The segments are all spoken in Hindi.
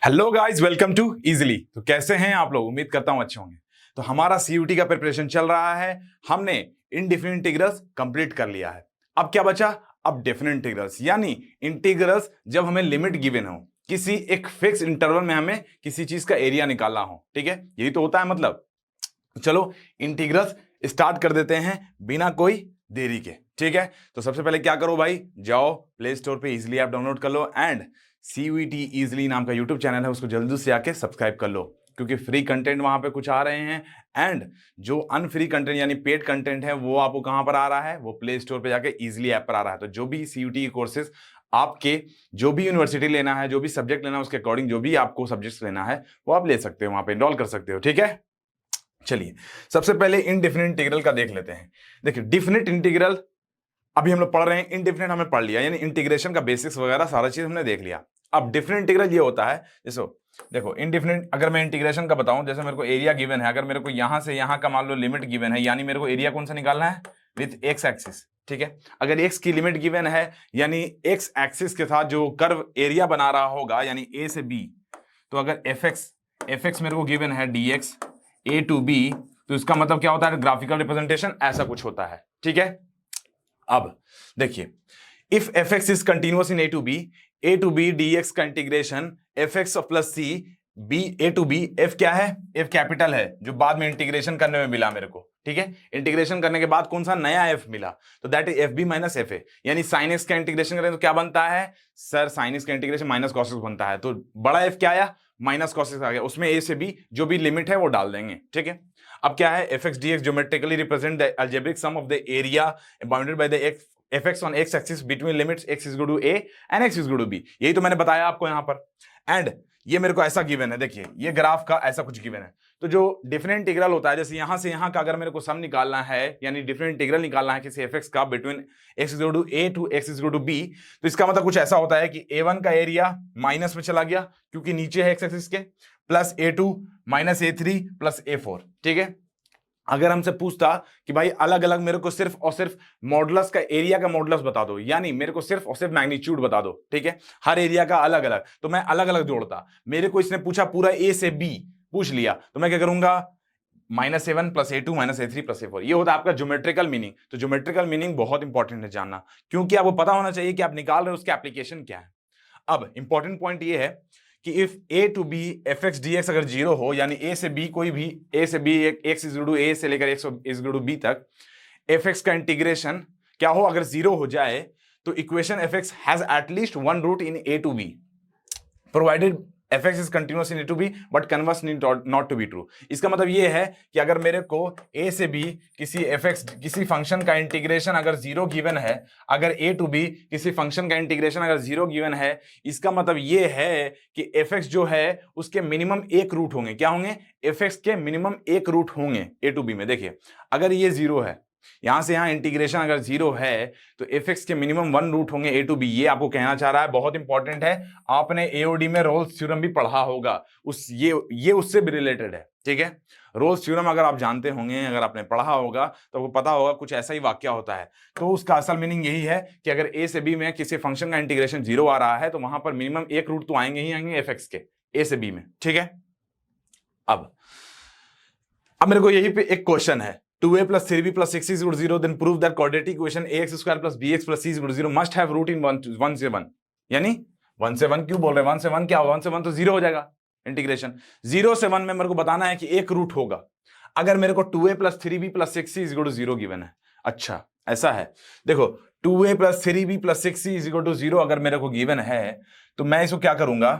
Hello guys, welcome to easily. तो कैसे हैं आप लोग? उम्मीद करता हूं अच्छे होंगे। तो हमारा सीयूटी का प्रिपरेशन चल रहा है। हमने इनडिफिनिट इंटीग्रल्स कंप्लीट कर लिया है। अब क्या बचा? अब डेफिनिट इंटीग्रल्स, यानी इंटीग्रल्स जब हमें लिमिट गिवन हो, किसी एक फिक्स इंटरवल में हमें किसी चीज का एरिया निकालना हो। ठीक है, यही तो होता है मतलब। चलो इंटीग्रल्स स्टार्ट कर देते हैं बिना कोई देरी के। ठीक है, तो सबसे पहले क्या करो भाई, जाओ प्ले स्टोर पे इजीली ऐप डाउनलोड कर लो एंड सीयूटी इजीली नाम का यूट्यूब चैनल है, उसको जल्दी से आके सब्सक्राइब कर लो, क्योंकि फ्री कंटेंट वहां पे कुछ आ रहे हैं एंड जो अनफ्री कंटेंट यानी पेड कंटेंट है वो आपको कहां पर आ रहा है, वो प्ले स्टोर पे जाके इजीली ऐप पर आ रहा है। तो जो भी सीयूटी कोर्सेज आपके, जो भी यूनिवर्सिटी लेना है, जो भी सब्जेक्ट लेना है, उसके अकॉर्डिंग जो भी आपको सब्जेक्ट लेना है वो आप ले सकते हो, वहां पे इनरोल कर सकते हो। ठीक है, चलिए सबसे पहले इनडिफिनिट इंटीग्रल का देख लेते हैं। देखिए डिफिनिट इंटीग्रल अभी हम लोग पढ़ रहे हैं, इनडिफिनिट हमने पढ़ लिया, यानी इंटीग्रेशन का बेसिक्स वगैरह सारा चीज हमने देख लिया। अब डिफिनिट इंटीग्रल ये होता है, जैसे देखो इनडिफिनिट, अगर मैं इंटीग्रेशन का बताऊं, जैसे मेरे को एरिया गिवन है, अगर मेरे को यहां से यहां का मान लो लिमिट गिवन है, यानी मेरे को एरिया कौन सा निकालना है? With x axis. ठीक है, अगर एक्स की लिमिट गिवन है, यानी एक्स एक्सिस के साथ जो कर्व एरिया बना रहा होगा, यानी ए से बी, तो अगर एफ एक्स मेरे को गिवन है D X A to B, तो इसका मतलब क्या होता है? ग्राफिकल रिप्रेजेंटेशन ऐसा कुछ होता है। ठीक है, अब देखिए, if F x is continuous in A to B D x का integration F X plus C B A to B, F क्या है? एफ कैपिटल है, जो बाद में इंटीग्रेशन करने में मिला मेरे को। ठीक है, इंटीग्रेशन करने के बाद कौन सा नया एफ मिला, तो that is F B minus F A, यानी साइन एक्स का इंटीग्रेशन करें तो क्या बनता है सर? साइन एक्स का इंटीग्रेशन माइनस कॉस एक्स बनता है, तो बड़ा एफ क्या आया? माइनस कॉस एक्स आ गया, उसमें ए से बी जो भी लिमिट है वो डाल देंगे। ठीक है, अब क्या है? F x D X geometrically represent the algebraic sum of the area bounded by the X fx on x axis between limits x is equal to a and x is equal to b। यही तो मैंने बताया आपको यहां पर। एंड ये मेरे को ऐसा गिवन है, देखिए ये ग्राफ का ऐसा कुछ गिवन है। तो जो डिफरेंट इंटीग्रल होता है, जैसे यहां से यहां का अगर मेरे को सम निकालना है, यानी डिफरेंट इंटीग्रल निकालना है किसी fx का between x is equal to a to x is equal to b, तो इसका मतलब कुछ ऐसा होता है कि a1 का एरिया माइनस में चला गया क्योंकि नीचे है x एक्सिस के, plus a2 minus a3 plus a4। ठीक है, अगर हमसे पूछता कि भाई अलग अलग मेरे को सिर्फ और सिर्फ मॉडुलस का एरिया का मॉडुलस बता दो, यानी मेरे को सिर्फ और सिर्फ मैग्नीट्यूड बता दो, ठीक है, हर एरिया का अलग अलग, तो मैं अलग अलग जोड़ता। मेरे को इसने पूछा पूरा ए से बी पूछ लिया, तो मैं क्या करूंगा? -a1 plus a2 minus a3 plus a4, ये होता है आपका ज्योमेट्रिकल मीनिंग। तो ज्योमेट्रिकल मीनिंग बहुत इंपॉर्टेंट है जानना, क्योंकि आपको पता होना चाहिए कि आप निकाल रहे हो उसके एप्लीकेशन क्या है। अब इंपॉर्टेंट पॉइंट ये है कि if a to B f x D x अगर जीरो हो, यानी ए से बी कोई भी, ए से b x is equal to a से लेकर x is equal to b तक एफ एक्स का इंटीग्रेशन क्या हो, अगर जीरो हो जाए तो equation f x has at least one root in A to b provided f x is continuous in A to b but converse not to be true. इसका मतलब ये है कि अगर मेरे को ए से बी किसी एफ एक्स किसी फंक्शन का इंटीग्रेशन अगर जीरो गिवन है, अगर ए टू बी किसी फंक्शन का इंटीग्रेशन अगर जीरो गिवन है, इसका मतलब ये है कि एफ एक्स जो है उसके मिनिमम एक रूट होंगे। क्या होंगे? एफ एक्स के मिनिमम एक रूट होंगे ए टू बी में। देखिए अगर ये जीरो है, यहां से यहां इंटीग्रेशन अगर जीरो है, तो एफ एक्स के मिनिमम वन रूट होंगे ए टू बी, ये आपको कहना चाह रहा है। बहुत इंपॉर्टेंट है, आपने एओडी में रोल्स थ्योरम भी पढ़ा होगा, ये उससे भी रिलेटेड है। ठीक है, रोल्स थ्योरम अगर आप जानते होंगे, अगर आपने पढ़ा होगा तो आपको पता होगा कुछ ऐसा ही वाक्य होता है। तो उसका असल मीनिंग यही है कि अगर ए से बी में किसी फंक्शन का इंटीग्रेशन जीरो आ रहा है, तो वहां पर मिनिमम एक रूट तो आएंगे ही आएंगे एफ एक्स के ए से बी में। ठीक है, अब मेरे को यही पे एक क्वेश्चन है, 2a plus 3b plus 6c is equal to 0, then prove that quadratic equation ax square plus bx plus c is equal to 0 must have root in 1 से 1। यानी 1 से 1 क्यों बोल रहे हैं? 1 से 1 क्या होगा? 1 से 1 तो 0 हो जाएगा इंटीग्रेशन। 0 से 1 में मेरे को बताना है कि एक रूट होगा। अगर मेरे को 2a plus 3b plus 6c is equal to 0 given है, अच्छा ऐसा है, देखो 2a plus 3b plus 6c is equal to 0 अगर मेरे को गिवन है, तो मैं इसको क्या करूंगा?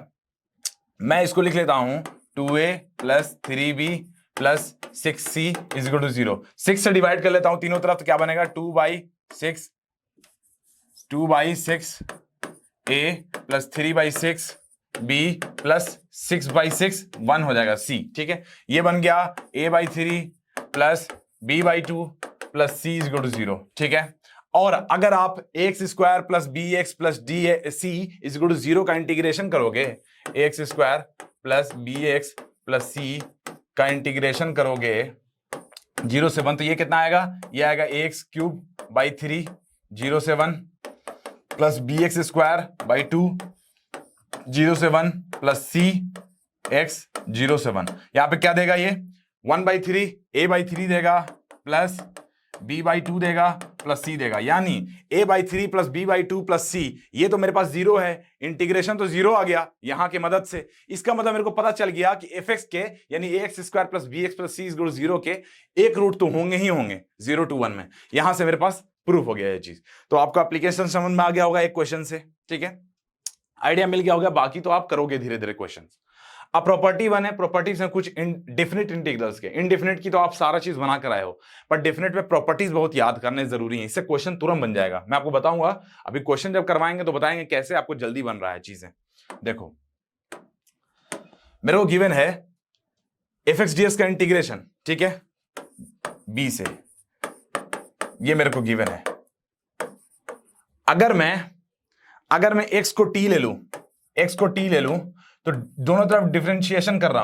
मैं इसको लिख लेता हूं 2a plus 3b plus 6c is equal to 0। 6 से डिवाइड कर लेता हूं तीनों तरफ, तो क्या बनेगा? 2/6 a प्लस 3/6 b प्लस 6/6 1 हो जाएगा c। ठीक है, ये बन गया a/3 plus b/2 plus c is equal to 0। ठीक है, और अगर आप x square plus B x plus d c is equal to 0 का इंटीग्रेशन करोगे, x square plus B x plus c का इंटीग्रेशन करोगे 0 से 1, तो ये कितना आएगा? ये आएगा एक्स क्यूब बाई 3 0 से 1 plus B X square by 2 0 से 1 प्लस सी एक्स 0 से 1। यहां पे क्या देगा ये 1/3 a/3 देगा प्लस b/2 देगा प्लस c देगा, यानी a/3 plus b/2 plus c, ये तो मेरे पास 0 है, इंटीग्रेशन तो 0 आ गया यहां की मदद से। इसका मतलब मेरे को पता चल गया कि fx के यानी ax² plus bx plus c 0 के एक रूट तो होंगे ही होंगे 0 to 1 में। यहां से मेरे पास प्रूफ हो गया ये चीज। तो आपका एप्लीकेशन समझ में आ गया होगा एक क्वेश्चन से, ठीक है, आइडिया मिल गया होगा। बाकी तो आप करोगे धीरे धीरे क्वेश्चन। अब प्रॉपर्टी 1 है, प्रॉपर्टीज हैं कुछ डिफिनिट इंटीग्रल्स के। इनडिफिनिट की तो आप सारा चीज बना कर आए हो, पर डिफिनिट में प्रॉपर्टीज बहुत याद करने जरूरी है, इससे क्वेश्चन तुरंत बन जाएगा। मैं आपको बताऊंगा अभी, क्वेश्चन जब करवाएंगे तो बताएंगे कैसे आपको जल्दी बन रहा है चीजें। देखो मेरे को गिवन है fx ds का इंटीग्रेशन, ठीक है, b से, ये मेरे को गिवन है। अगर मैं x को t ले लूं तो दोनों तरफ डिफरेंशिएशन कर रहा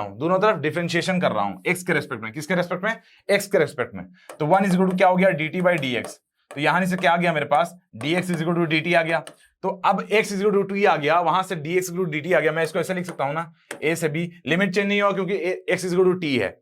हूं, x के रेस्पेक्ट में। किसके रेस्पेक्ट में? x के रेस्पेक्ट में। तो 1 इज इक्वल टू क्या हो गया dt/dx। तो यहां से क्या आ गया मेरे पास dx is equal to dt आ गया। तो अब x is equal to t आ गया, वहां से dx is equal to dt आ गया। मैं इसको ऐसे लिख सकता हूं ना, a से b, लिमिट चेंज नहीं हुआ क्योंकि x is equal to t है।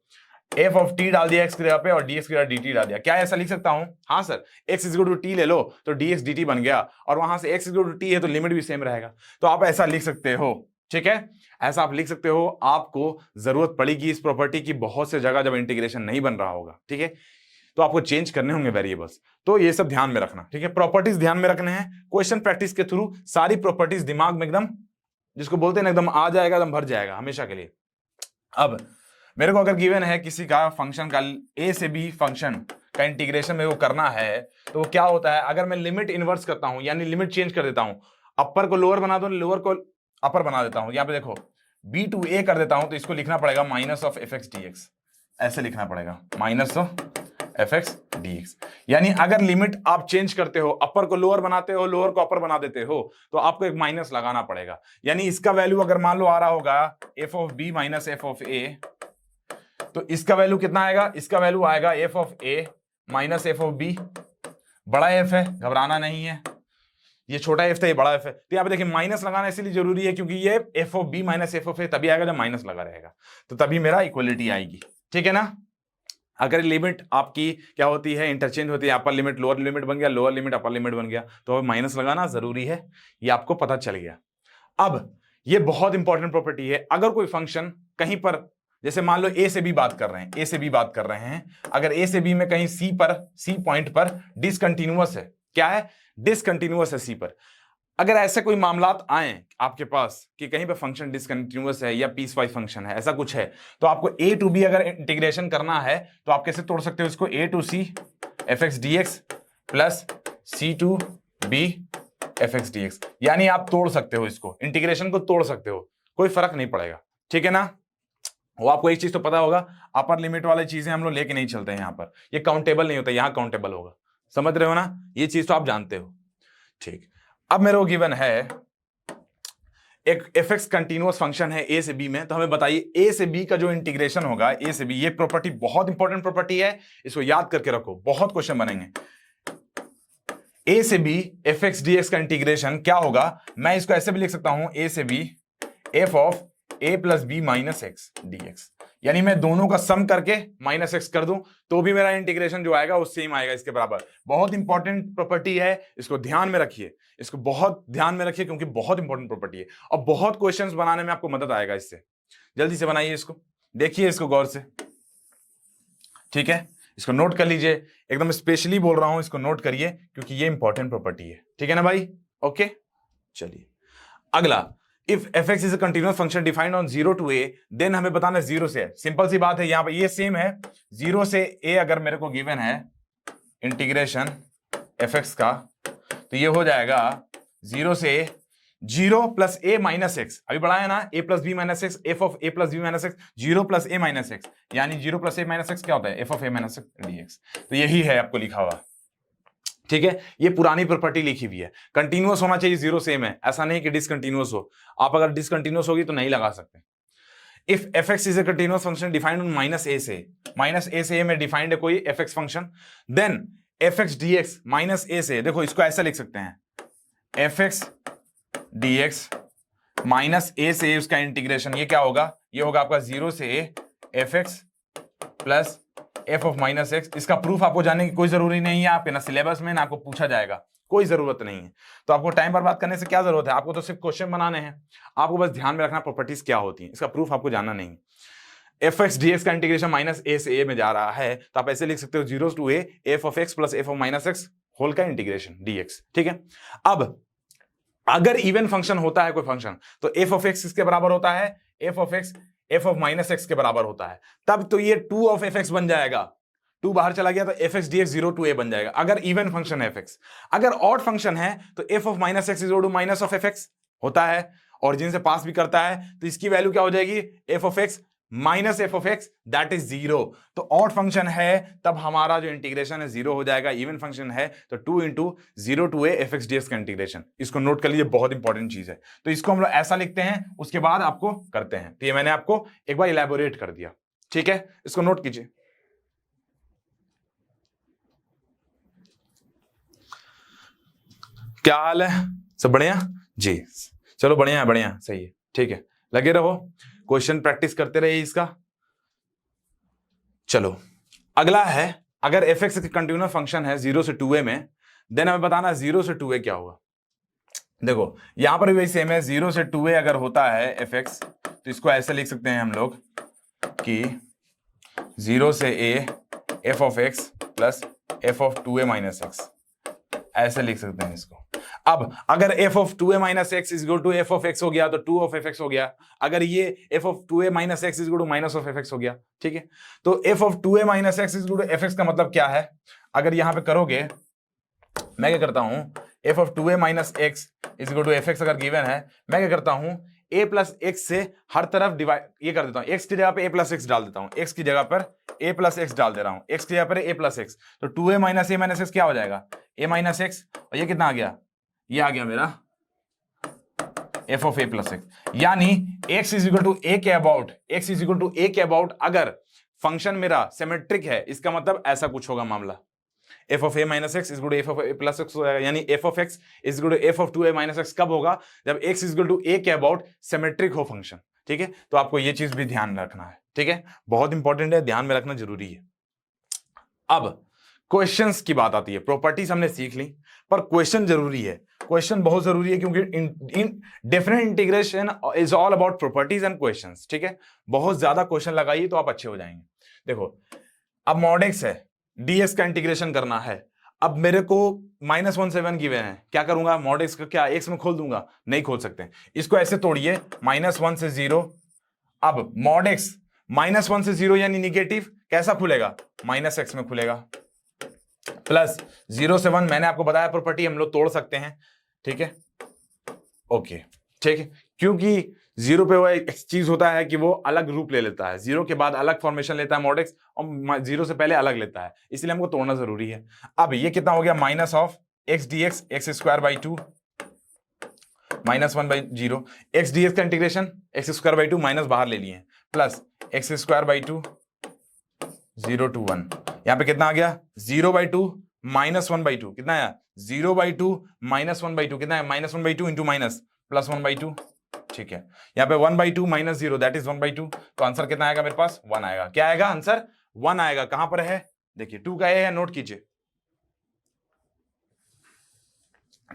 f ऑफ t डाल दिया x की जगह पे और dx की जगह dt डाल दिया। क्या ऐसा लिख सकता हूं? हाँ sir, x is equal to t ले लो तो dx dt बन गया, और वहां से x is equal to t है तो लिमिट भी सेम रहेगा। तो आप ऐसा लिख सकते हो, ठीक है, ऐसा आप लिख सकते हो। आपको जरूरत पड़ेगी इस प्रॉपर्टी की बहुत से जगह जब इंटीग्रेशन नहीं बन रहा होगा, ठीक है, तो आपको चेंज करने होंगे वेरिएबल्स। तो ये सब ध्यान में रखना, ठीक है, प्रॉपर्टीज ध्यान में रखने हैं। क्वेश्चन प्रैक्टिस के थ्रू सारी प्रॉपर्टीज दिमाग में एकदम, जिसको बोलते हैं एकदम आ जाएगा, एकदम भर जाएगा हमेशा के लिए। अब मेरे को अगर गिवन है किसी का फंक्शन का a से b फंक्शन का इंटीग्रेशन मेरे को करना है, तो वो क्या होता है, अगर मैं लिमिट इनवर्स करता हूं यानी लिमिट चेंज कर देता हूं, अपर को लोअर बना दो, लोअर को अपर बना देता हूं। यहां पे देखो b टू a कर देता हूं, तो इसको लिखना पड़ेगा माइनस ऑफ fx dx, ऐसे लिखना पड़ेगा माइनस ऑफ fx dx। यानी अगर लिमिट आप चेंज करते हो, अपर को लोअर बनाते हो, लोअर को अपर बना देते हो, तो आपको एक माइनस लगाना पड़ेगा। यानी इसका वैल्यू अगर मान लो आ रहा होगा f of b minus f of a, तो इसका वैल्यू कितना आएगा? इसका वैल्यू आएगा f of a minus f of b। बड़ा f है, घबराना नहीं है, ये छोटा f था, ये बड़ा f है। तो यहाँ पे देखिए माइनस लगाना इसलिए जरूरी है क्योंकि ये f of b minus f of a तभी आएगा जब माइनस लगा रहेगा, तो तभी मेरा इक्वलिटी आएगी, ठीक है ना। अगर लिमिट आपकी क्या होती है, इंटरचेंज होती है, अपर लिमिट लोअर लिमिट बन गया, लोअर लिमिट अपर लिमिट बन गया, तो माइनस लगाना जरूरी है, ये आपको पता चल गया। अब ये बहुत इंपॉर्टेंट प्रॉपर्टी है। अगर कोई फंक्शन कहीं पर, जैसे मान लो a से b बात कर रहे हैं, अगर a से b में कहीं c पॉइंट पर डिसकंटिन्यूअस है, क्या है, डिसकंटिन्यूअस है c पर। अगर ऐसे कोई मामलात आए आपके पास कि कहीं पे फंक्शन डिसकंटिन्यूअस है या पीस वाइज फंक्शन है, ऐसा कुछ है, तो आपको a टू b अगर इंटीग्रेशन करना है तो आप कैसे तोड़ सकते हो इसको, a to c fx dx plus c to b fx dx। यानी आप तोड़ सकते हो इसको, इंटीग्रेशन को तोड़ सकते हो, कोई फर्क नहीं पड़ेगा, ठीक है ना। वो आपको एक चीज तो पता होगा, अपर लिमिट वाली चीजें हम लोग लेके नहीं चलते हैं यहाँ पर, ये काउंटेबल नहीं होता, यहाँ काउंटेबल होगा, समझ रहे हो ना, ये चीज तो आप जानते हो, ठीक। अब मेरे को गिवन है एक fx कंटीन्यूअस फंक्शन है a से b में, तो हमें बताइए a से b का जो इंटीग्रेशन होगा, a से b, ये प्रॉपर्टी बहुत इंपॉर्टेंट प्रॉपर्टी है, इसको याद करके रखो, बहुत क्वेश्चन बनेंगे। a से b fx dx का इंटीग्रेशन क्या होगा, मैं इसको ऐसे भी लिख सकता हूं, a से b f of a plus b minus x dx। यानी मैं दोनों का सम करके माइनस एक्स कर दूं तो भी मेरा इंटीग्रेशन जो आएगा वो सेम आएगा, इसके बराबर। बहुत इंपॉर्टेंट प्रॉपर्टी है, इसको ध्यान में रखिए, इसको बहुत ध्यान में रखिए क्योंकि बहुत इंपॉर्टेंट प्रॉपर्टी है और बहुत क्वेश्चंस बनाने में आपको मदद आएगा इससे। जल्दी से बनाइए इसको, देखिए इसको गौर से, ठीक है, इसको नोट कर लीजिए, एकदम स्पेशली बोल रहा हूं, इसको नोट करिए क्योंकि ये इंपॉर्टेंट प्रॉपर्टी है, ठीक है ना भाई। ओके, चलिए अगला, if fx is a continuous function defined on 0 to a, then हमें बताना 0 से है। सिंपल सी बात है, यहां पे ये सेम है, 0 से a अगर मेरे को गिवन है इंटीग्रेशन fx का, तो ये हो जाएगा 0 से 0 प्लस a माइनस एक्स, अभी बढ़ाया ना, a plus b minus x, f of a plus b minus x, 0 plus a minus x, यानी 0 प्लस a माइनस एक्स क्या होता है, f of a minus x dx। तो यही है आपको लिखा हुआ, ठीक है, ये पुरानी प्रॉपर्टी लिखी हुई है। कंटीन्यूअस होना चाहिए, 0 सेम है, ऐसा नहीं कि डिसकंटीन्यूअस हो, आप अगर डिसकंटीन्यूअस होगी तो नहीं लगा सकते। If fx is a continuous function defined on minus a से a में डिफाइंड है कोई fx function, then fx dx minus a से, देखो इसको ऐसा लिख सकते हैं, fx dx माइनस ए से उसका इंटीग्रेशन, ये क्या होगा, ये होगा आपका 0 से ए F X plus F of minus x. इसका प्रूफ आपको जानने की कोई जरूरी नहीं है, आपके ना सिलेबस में ना आपको पूछा जाएगा, कोई जरूरत नहीं है। तो आपको टाइम बर्बाद करने से क्या जरूरत है, आपको तो सिर्फ क्वेश्चन बनाने हैं, आपको बस ध्यान में रखना प्रॉपर्टीज क्या होती हैं, इसका प्रूफ आपको जानना नहीं। एफ एक्स डी एक्स का इंटीग्रेशन माइनस ए से ए में जा रहा है, तो आप ऐसे लिख सकते हो 0 to A F of X plus F of minus X whole का इंटीग्रेशन डीएक्स। ठीक है, अब अगर इवन फंक्शन होता है कोई फंक्शन, तो एफ ऑफ एक्स किसके बराबर होता है, f of x f of minus x के बराबर होता है, तब तो ये 2 ऑफ एफ एक्स बन जाएगा, 2 बाहर चला गया तो f x D x 0 to a बन जाएगा, अगर इवन फंक्शन है एफ एक्स। अगर ऑड फंक्शन है तो f of minus x is to minus of F x होता है, ऑरिजिन से पास भी करता है, तो इसकी वैल्यू क्या हो जाएगी, F of x minus f of x that is 0। तो ऑड फंक्शन है तब हमारा जो इंटीग्रेशन है 0 हो जाएगा, इवन फंक्शन है तो 2 into 0 to A F x D x का इंटीग्रेशन। इसको नोट कर लीजिए, बहुत इंपॉर्टेंट चीज है। तो इसको हम लोग ऐसा लिखते हैं, उसके बाद आपको करते हैं। तो ये मैंने आपको एक बार इलेबोरेट कर दिया, ठीक है, इसको नोट कीजिए। क्या हाल है, सब बढ़िया जी, चलो बढ़िया बढ़िया, सही है, ठीक है, लगे रहो, क्वेश्चन प्रैक्टिस करते रहिए इसका। चलो अगला है, अगर एफ एक्स कंटिन्यूअस फंक्शन है 0 से 2a में, देन हमें बताना 0 से 2a क्या होगा। देखो यहां पर भी सेम है, 0 से 2a अगर होता है एफ एक्स, तो इसको ऐसे लिख सकते हैं हम लोग कि 0 से a F of X plus F of 2a minus X, ऐसे लिख सकते हैं इसको। अब अगर f of 2a minus x is equal to F of X हो गया तो 2 ऑफ एफ एक्स हो गया, अगर ये f of 2a minus x is equal to minus of F X हो गया, ठीक है। तो f of 2a minus x is equal to F x का मतलब क्या है, अगर यहां पे करोगे, मैं क्या करता हूं, f of 2a minus x is equal to F x अगर गिवन है, मैं क्या करता हूं, a प्लस एक्स से हर तरफ डिवाइड ये कर देता हूं, x की जगह पे a प्लस एक्स डाल देता हूं, x की जगह पर a प्लस एक्स डाल दे रहा हूं, x की जगह पर a प्लस एक्स, तो 2a minus a minus x क्या हो जाएगा, a माइनस एक्स, और ये कितना आ गया, ये आ गया मेरा f of a plus X, यानी x is equal to a के about, x is equal to a के अबाउट अगर फंक्शन मेरा सिमेट्रिक है, इसका मतलब ऐसा कुछ होगा मामला, f of a minus x is equal to f of a plus X हो जाएगा, यानी f of x is equal to f of 2a minus X कब होगा, जब x is equal to a के अबाउट सिमेट्रिक हो फंक्शन, ठीक है। तो आपको ये चीज भी ध्यान रखना है, ठीक है, बहुत इंपॉर्टेंट है, ध्यान में रखना जरूरी है। अब क्वेश्चंस की बात आती है, प्रॉपर्टीज हमने सीख ली, पर क्वेश्चन जरूरी है, क्वेश्चन बहुत जरूरी है, क्योंकि in different integration is all about properties and questions, ठीक है। बहुत ज्यादा क्वेश्चन लगाइए तो आप अच्छे हो जाएंगे। देखो अब मॉड एक्स है, डीएक्स का इंटीग्रेशन करना है, अब मेरे को -1 गिवन है, क्या करूंगा, मॉड एक्स का क्या एक्स में खोल दूंगा, नहीं खोल सकते, इसको ऐसे तोड़िए, -1 से 0, अब मॉड एक्स -1 से 0 यानी निगेटिव, कैसा खुलेगा, माइनस एक्स में खुलेगा, प्लस 0 से 1, मैंने आपको बताया प्रॉपर्टी हम लोग तोड़ सकते हैं, ठीक है, ओके, ठीक है, क्योंकि 0 पे वो एक चीज होता है कि वो अलग रूप ले लेता है, 0 के बाद अलग फॉर्मेशन लेता है मॉड एक्स, और 0 से पहले अलग लेता है, इसलिए हमको तोड़ना जरूरी है। अब ये कितना हो गया, minus of x D x x square by 2 -1/0, x D x का integration x square by 2 minus बाहर ले लिए, plus x square by 2 0 to 1, यहां पे कितना आ गया, 0/2 -1/2, कितना आया, 0/2 -1/2, कितना है, -1/2 इंटू माइनस प्लस 1/2, ठीक है, यहाँ पे 1/2 माइनस 0 दैट इज 1/2, तो आंसर कितना आएगा मेरे पास, 1 आएगा, क्या आएगा आंसर, 1 आएगा, कहां पर है, देखिए 2 का है, नोट कीजिए,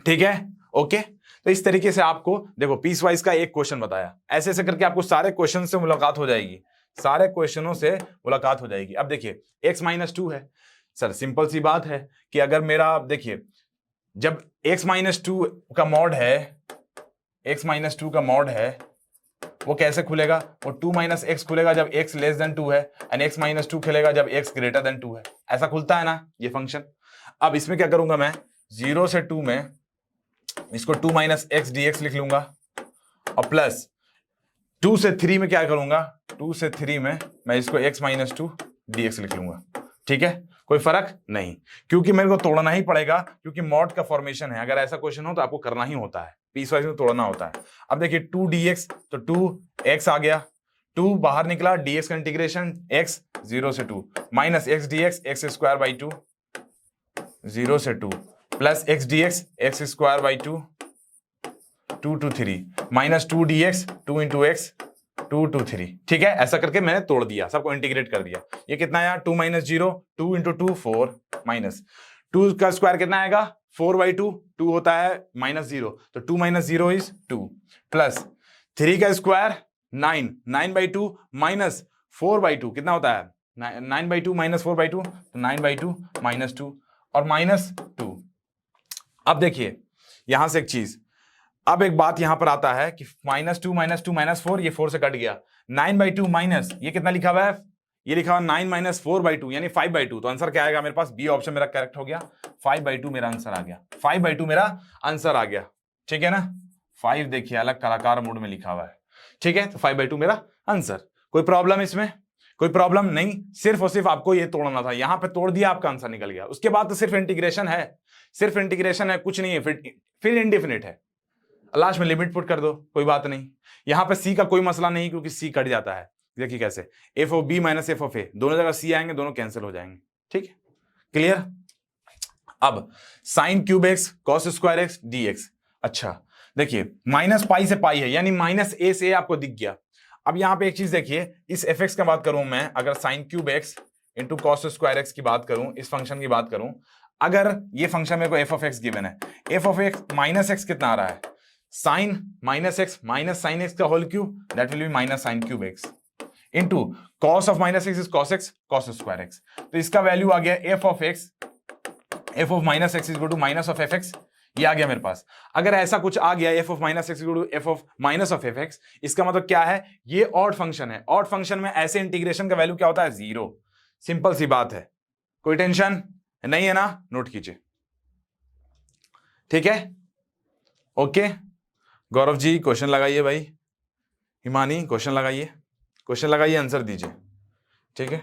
ठीक है, ओके। तो इस तरीके से आपको देखो पीस वाइज का एक क्वेश्चन बताया, ऐसे ऐसे करके आपको सारे क्वेश्चन से मुलाकात हो जाएगी, सारे क्वेश्चनों से मुलाकात हो जाएगी। अब देखिए x-2 है, सर सिंपल सी बात है कि अगर मेरा देखिए जब x-2 का मॉड है, x-2 का मॉड है वो कैसे खुलेगा, वो 2 - x खुलेगा जब x लेस देन 2 है, एंड x-2 खुलेगा जब x ग्रेटर देन 2 है, ऐसा खुलता है ना ये फंक्शन। अब इसमें क्या करूंगा मैं, 0 से 2 में इसको 2 - x dx लिख लूंगा, और प्लस 2 से 3 में क्या करूंगा, 2 से 3 में मैं इसको x-2 dx लिख लूंगा, ठीक है, कोई फर्क नहीं, क्योंकि मेरे को तोड़ना ही पड़ेगा, क्योंकि मॉड का फॉर्मेशन है, अगर ऐसा क्वेश्चन हो तो आपको करना ही होता है, पीस वाइज में तोड़ना होता है। अब देखिए 2 dx, तो 2x आ गया, 2 बाहर निकला, dx का इंटीग्रेशन x 0 से 2 minus x dx x square by 2 0 से 2 plus x dx x square by 2 2 to 3 minus 2 dx 2 into x 2 to 3। ठीक है, ऐसा करके मैंने तोड़ दिया, सबको इंटीग्रेट कर दिया। ये कितना आया 2 माइनस 0 2 into 2 4 माइनस 2 का स्क्वायर कितना आएगा 4/2, 2 होता है माइनस 0, तो 2 माइनस 0 इज 2 प्लस 3 का स्क्वायर 9, 9/2 माइनस 4/2 कितना होता है 9/2 माइनस 4/2, तो 9/2 माइनस 2 और माइनस 2। अब देखिए यहां से एक चीज, अब एक बात यहां पर आता है कि -2 -2 -4, ये 4 से कट गया। 9/2 माइनस ये कितना लिखा हुआ है, ये लिखा हुआ 9 माइनस 4/2 यानी 5/2, तो आंसर क्या आएगा मेरे पास, बी ऑप्शन मेरा करेक्ट हो गया, 5/2 मेरा आंसर आ गया, 5/2 मेरा आंसर आ गया। ठीक है ना, 5 देखिए अलग कलाकार मोड में लिखा हुआ है। ठीक है, तो 5/2 मेरा आंसर। कोई प्रॉब्लम इसमें, कोई प्रॉब्लम नहीं, सिर्फ और सिर्फ आपको ये तोड़ना था, यहां पे तोड़ दिया आपका आंसर निकल गया। उसके बाद तो सिर्फ इंटीग्रेशन है, सिर्फ इंटीग्रेशन है, कुछ नहीं है, फिर इंडेफिनिट है, लास्ट में लिमिट पुट कर दो, कोई बात नहीं। यहां पे सी का कोई मसला नहीं क्योंकि सी कट जाता है। देखिए कैसे, f of b minus f of a, दोनों जगह सी आएंगे, दोनों कैंसिल हो जाएंगे। ठीक है, क्लियर। अब sign cube x cos square x D x. अच्छा देखिए माइनस पाई से पाई है यानी माइनस ए से आपको दिख गया। अब यहां पे एक चीज देखिए, इस एफ एक्स का बात करूं मैं, अगर sign cube x into cos square x की बात करूं, इस फंक्शन की बात करूं, अगर ये फंक्शन मेरे को एफ ऑफ एक्स गिवन है, f of x minus x कितना आ रहा है, sine minus x minus sine x का whole cube, that will be minus sine cube x into cos of minus x is cos x cos square x. तो इसका वैल्यू आ गया F of x, f of minus x is equal to minus of F x, ये आ गया मेरे पास। अगर ऐसा कुछ आ गया F of minus X equal to F of minus of F X, इसका मतलब क्या है, ये ऑड फंक्शन है। ऑड फंक्शन में ऐसे इंटीग्रेशन का वैल्यू क्या होता है, 0। सिंपल सी बात है, कोई टेंशन नहीं है ना, नोट कीजिए। ठीक है, ओके। गौरव जी क्वेश्चन लगाइए भाई, हिमानी क्वेश्चन लगाइए, क्वेश्चन लगाइए, आंसर दीजिए। ठीक है,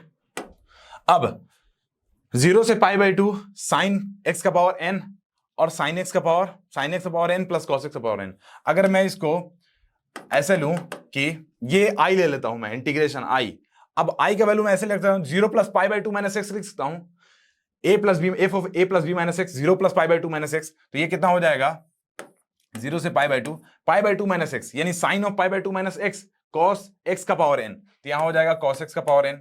अब 0 से π/2 साइन एक्स का पावर n और साइन एक्स का power n plus cos x का पावर n। अगर मैं इसको ऐसे लूं कि ये i ले लेता हूं मैं, इंटीग्रेशन i। अब i का वैल्यू मैं ऐसे लिखता हूं 0 प्लस π/2 माइनस एक्स लिख सकता हूं, a plus b, f of a plus B minus x, 0 plus π/2 minus x, तो ये कितना हो जाएगा 0 से π/2 माइनस एक्स यानी sine of π/2 minus x cos x का पावर n, तो यहां हो जाएगा कॉस एक्स का पावर n,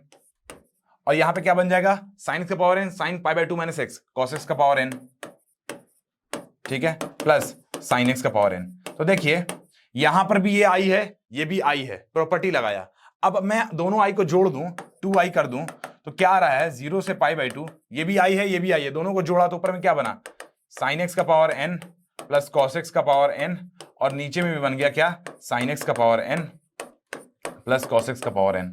और यहां पे क्या बन जाएगा साइन एक्स का power n, sine π/2 minus x cos x का पावर n, ठीक है, प्लस साइन एक्स का पावर n। तो देखिए यहां पर भी ये i है, ये भी i है, प्रॉपर्टी लगाया। अब मैं दोनों i को जोड़ दूं, 2i कर दूं, तो क्या आ रहा है 0 से π/2, ये भी i है, ये भी i है, दोनों को जोड़ा तो ऊपर में क्या बना साइन एक्स का power n plus cos x का पावर n, और नीचे में भी बन गया क्या साइन एक्स का power n plus cos x का पावर n,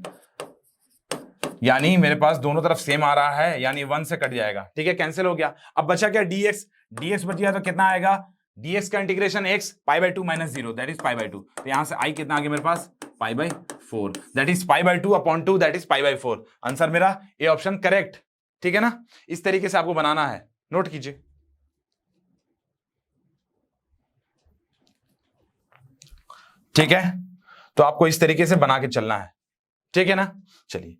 यानी मेरे पास दोनों तरफ सेम आ रहा है, यानी 1 से कट जाएगा। ठीक है, कैंसिल हो गया। अब बचा क्या dx, dx बच गया तो कितना आएगा, dx का integration x π/2 minus 0 that is π/2, तो यहां से i कितना आ गया मेरे पास π/4, that is π/2 upon 2 that is π/4। Answer मेरा ए ऑप्शन करेक्ट। ठीक है ना, इस तरीके से आपको बनाना है, नोट कीजिए। ठीक है, तो आपको इस तरीके से बना के चलना है। ठीक है ना, चलिए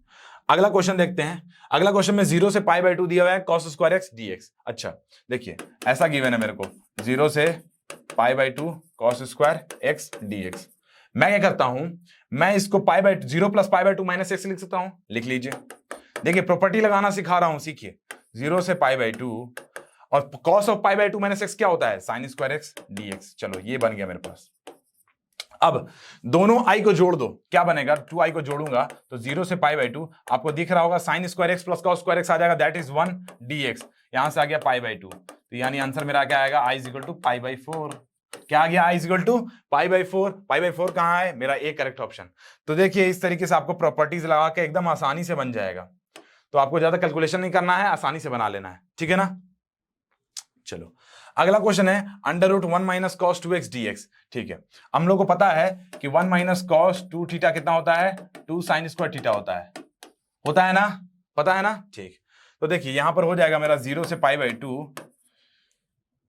अगला क्वेश्चन देखते हैं। अगला क्वेश्चन में 0 से π/2 दिया हुआ है cos स्क्वायर एक्स dx। अच्छा देखिए ऐसा गिवन है मेरे को 0 से π/2 cos स्क्वायर एक्स dx। मैं क्या करता हूं, मैं इसको 0 प्लस π/2 माइनस एक्स लिख सकता हूं, लिख लीजिए। देखिए प्रॉपर्टी लगाना सिखा रहा हूं, सीखिए। 0 से π/2 और cos ऑफ π/2 माइनस एक्स क्या होता है साइन स्क्वायर एक्स dx। चलो ये बन गया मेरे पास। अब दोनों i को जोड़ दो, क्या बनेगा, 2i को जोड़ूंगा तो 0 से π/2 आपको दिख रहा होगा sine square x plus cos square x आ जाएगा, दैट इज 1 dx, यहां से आ गया π/2, तो यानी आंसर मेरा क्या आएगा i इज इक्वल टू π/4। क्या आ गया i इज इक्वल टू π/4, π/4 कहां है मेरा ए करेक्ट ऑप्शन। तो देखिए इस तरीके से आपको प्रॉपर्टीज लगा के एकदम आसानी से बन जाएगा, तो आपको ज्यादा कैलकुलेशन नहीं करना है, आसानी से बना लेना है। ठीक है ना, चलो अगला क्वेश्चन है √1 माइनस कॉस 2x dx। ठीक है, हम लोग को पता है कि 1 माइनस कॉस 2 थीटा कितना होता है 2 साइन स्क्वायर थीटा होता है ना, पता है ना। ठीक, तो देखिए यहां पर हो जाएगा मेरा 0 से π/2,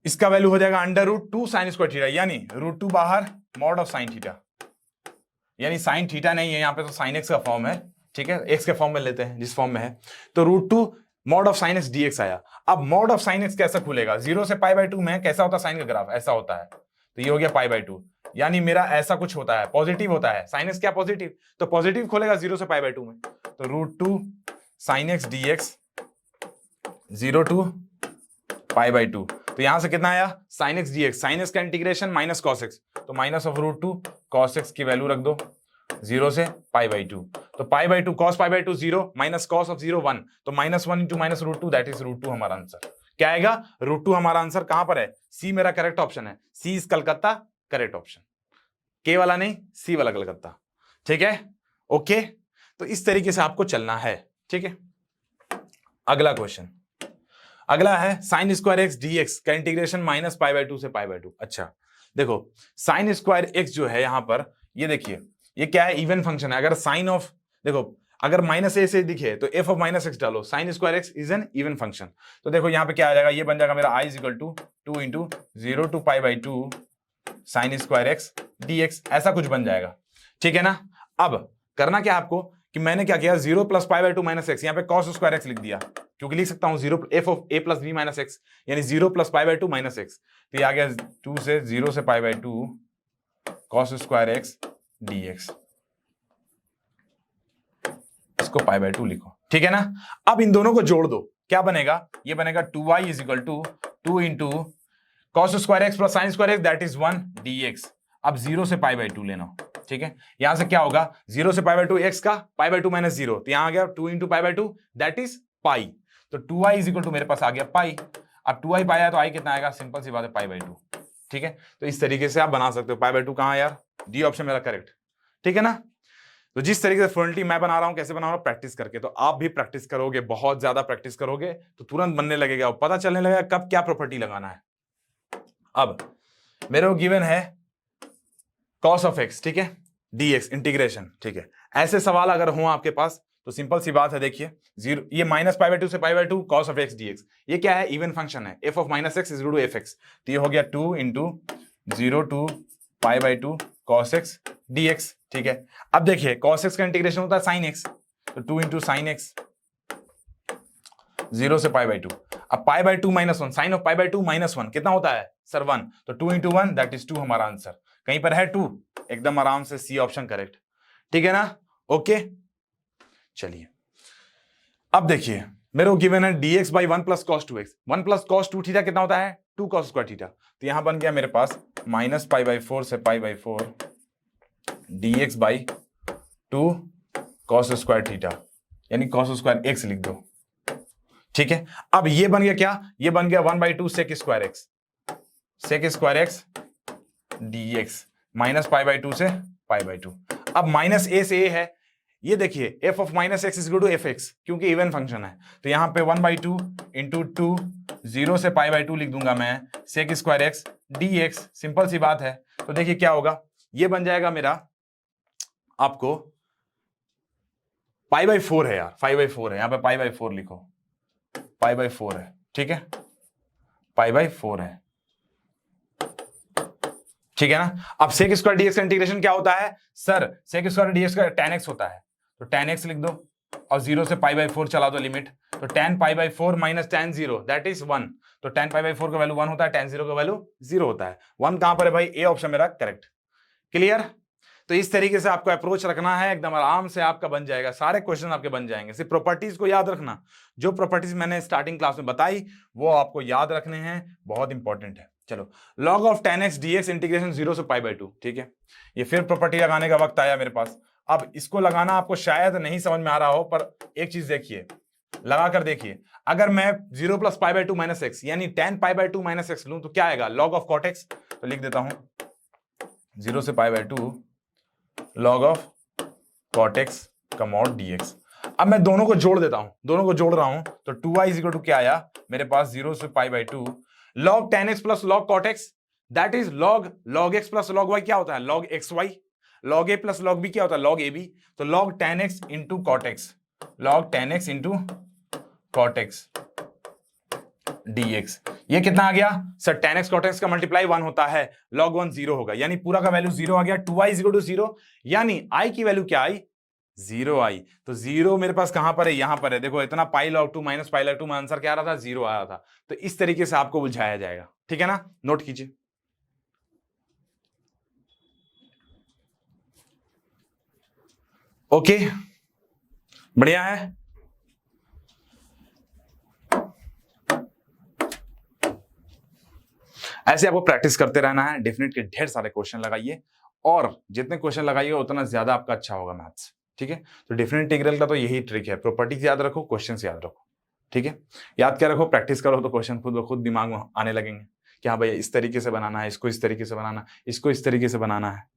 इसका वैल्यू हो जाएगा √2 साइन स्क्वायर थीटा, यानी √2 बाहर मॉड ऑफ साइन थीटा, यानी साइन थीटा नहीं है यहाँ पे, तो साइन एक्स का फॉर्म है। ठीक है, एक्स के फॉर्म में लेते हैं जिस फॉर्म में है, तो √2 mod of sine x dx आया। अब मॉड ऑफ साइन एक्स कैसा खुलेगा, 0 से π/2 में कैसा होता है साइन का ग्राफ, ऐसा होता है, तो ये हो गया π/2, यानी मेरा ऐसा कुछ होता है, पॉजिटिव होता है, साइन एक्स क्या पॉजिटिव, तो पॉजिटिव खोलेगा 0 से पाई बाई 2 में, तो √2 sine x D x 0 to pi by 2। तो यहां से कितना आया, sine x D x, sign x का इंटीग्रेशन माइनस कॉस एक्स, तो माइनस ऑफ √2 कॉस एक्स की वैल्यू रख दो 0 से पाई बाई 2, तो पाई by 2 cos pi by 2 0 minus cos of 0 1, तो -1 इंटू माइनस √2 दैट इज √2 हमारा आंसर। क्या आएगा, √2 हमारा आंसर कहां पर है, सी मेरा करेक्ट ऑप्शन है, सी इज कलकत्ता करेक्ट ऑप्शन, के वाला नहीं सी वाला कलकत्ता, ठीक है ओके। तो इस तरीके से आपको चलना है, ठीक है। अगला क्वेश्चन, अगला है sign square x D x का इंटीग्रेशन माइनस पाई बाई 2 से पाई बाई 2। अच्छा देखो साइन स्क्वायर एक्स जो है यहां पर, ये देखिए ये क्या है, इवन फंक्शन है। अगर साइन ऑफ, देखो अगर माइनस ए से दिखे तो एफ ऑफ माइनस एक्स डालो, sign square x is an even function, तो देखो यहाँ पे क्या आ जाएगा, ये बन जाएगा मेरा I is equal to 2 into 0 to pi by 2 sine square x D x, ऐसा कुछ बन जाएगा, ठीक है ना। अब करना क्या आपको कि मैंने क्या किया, 0 plus pi by 2 minus x, यहाँ पे कॉस स्क्वायर एक्स लिख दिया, क्योंकि लिख सकता हूं 0 F of A plus B minus x, यानी 0 plus pi by 2 minus x, तो ये आ गया 2 से 0 से pi by 2 cos square x D X, इसको पाई बाई 2 लिखो, ठीक है ना। अब इन दोनों को जोड़ दो, क्या बनेगा, ये बनेगा 2y is equal to 2 into cos square x plus sine square X that is 1 dx। अब 0 से पाई बाई 2 लेना, ठीक है। यहां से क्या होगा, 0 से पाई बाई 2 एक्स का पाई बाई 2 माइनस 0, तो यहां आ गया 2 into pi by 2 that is pi, तो 2y इज इक्वल टू मेरे पास आ गया पाई। अब 2y पाया तो आई कितना आएगा, सिंपल सी बात है पाई बाई 2, ठीक है। तो इस तरीके से आप बना सकते हो, पाई बाई 2 कहां यार, डी ऑप्शन मेरा करेक्ट, ठीक है ना। तो जिस तरीके से फ्लुएंटली मैं बना रहा हूं, कैसे बना रहा हूं, प्रैक्टिस करके, तो आप भी प्रैक्टिस करोगे, बहुत ज्यादा प्रैक्टिस करोगे तो तुरंत बनने लगेगा, पता चलने लगेगा कब क्या प्रॉपर्टी लगाना है। अब मेरे को गिवन है cos ऑफ x, ठीक है, dx इंटीग्रेशन, ठीक है। ऐसे सवाल अगर हो आपके पास तो सिंपल सी बात है, देखिए 0 ये माइनस पाई बाई 2 से pi by 2 cos of x dx, ये क्या है, इवन फंक्शन है, f of minus x is equal to fx, तो ये हो गया 2 into 0 to pi by 2 cos x dx, ठीक है। अब देखिए cos x का इंटीग्रेशन होता है sin x, तो 2 इंटू साइन एक्स 0 से पाई बाई 2, अब pi by 2 minus 1, sine of pi by 2 minus 1 कितना होता है सर 1, तो 2 इंटू 1 दैट इज 2 हमारा आंसर, कहीं पर है 2, एकदम आराम से सी ऑप्शन करेक्ट, ठीक है ना ओके। चलिए अब देखिए मेरे को गिवन है dx by 1 plus cos 2x, 1 plus cos 2 theta कितना होता है 2 कॉस स्क्वायर थीटा, तो यहां बन गया मेरे पास माइनस पाई बाई 4 से pi by 4 dx by 2 cos square theta, यानी कॉस स्क्वायर x लिख दो, ठीक है। अब ये बन गया क्या, ये बन गया 1 by 2 sec square x, sec square x dx minus pi by 2 से पाई बाई 2। अब माइनस ए से ए है, ये देखिए f of minus x is equal to F x, क्योंकि इवन फंक्शन है, तो यहां पे 1 बाई 2 इंटू 2 0 से पाई बाई 2 लिख दूंगा मैं, sec square x dx, simple सी बात है। तो देखिए क्या होगा, ये बन जाएगा मेरा आपको पाई बाई 4 है यार, 5 बाई 4 है, यहां पे पाई बाई 4 लिखो, पाई बाई 4 है, ठीक है, पाई बाई 4 है, ठीक है ना। अब सेक स्क्वायर डीएक्स का इंटीग्रेशन क्या होता है सर, सेक स्क्वायर डीएक्स का tan x होता है, तो tan x लिख दो और 0 से पाई बाई 4 चला दो लिमिट, तो tan pi by 4 minus tan 0 that is 1, तो tan पाई बाई 4 का वैल्यू 1 होता है, tan 0 का वैल्यू 0 होता है, 1 कहां पर है भाई, ए ऑप्शन मेरा करेक्ट, क्लियर। तो इस तरीके से आपको अप्रोच रखना है, एकदम आराम से आपका बन जाएगा, सारे क्वेश्चन आपके बन जाएंगे। सिर्फ प्रॉपर्टीज को याद रखना, जो प्रॉपर्टीज मैंने स्टार्टिंग क्लास में बताई वो आपको याद रखने हैं, बहुत इंपॉर्टेंट है। चलो log of tan x dx integration 0 से पाई बाई 2, ठीक है। ये फिर प्रॉपर्टी लगाने का वक्त आया मेरे पास, अब इसको लगाना आपको शायद नहीं समझ में आ रहा हो, पर एक चीज देखिए, लगा कर देखिए, अगर मैं 0 plus pi by 2 minus x यानी tan pi by 2 minus x लूं तो क्या आएगा, log ऑफ cot x, तो लिख देता हूं 0 से pi by 2 log of cot x का mod dx। अब मैं दोनों को जोड़ देता हूं, दोनों को जोड़ रहा हूं, तो 2y इज इक्वल टू क्या आया मेरे पास, 0 से pi by 2 log tan x plus log cot x that is log x plus log y क्या होता है, log xy, log a plus log b क्या होता है, log ab, तो log tan x into cot x, log tan x into cot x dx, ये कितना आ गया sir, tan x cot x का मल्टीप्लाई 1 होता है, log 1 0 होगा, यानी पूरा का वैल्यू 0 आ गया, 2y इज इक्वल टू 0, यानी i की वैल्यू क्या आई 0 आई, तो 0 मेरे पास कहां पर है, यहां पर है, देखो इतना पाई log 2 माइनस पाई log 2 में आंसर क्या आ रहा था 0 आ रहा था, तो इस तरीके से आपको बुझाया जाएगा, ठीक है ना, नोट कीजिए। ओके, बढ़िया है। ऐसे आपको प्रैक्टिस करते रहना है, डेफिनेट के ढेर सारे क्वेश्चन लगाइए और जितने क्वेश्चन लगाइए उतना ज्यादा आपका अच्छा होगा मैथ्स, ठीक है। तो डेफिनेट इंटीग्रल का तो यही ट्रिक है, प्रॉपर्टीज याद रखो, क्वेश्चंस याद रखो, ठीक है। याद क्या रखो, प्रैक्टिस करो तो क्वेश्चन खुद ब खुद दिमाग में आने लगेंगे कि हाँ भैया इस तरीके से बनाना है, इसको इस तरीके से बनाना, इसको इस तरीके से बनाना है।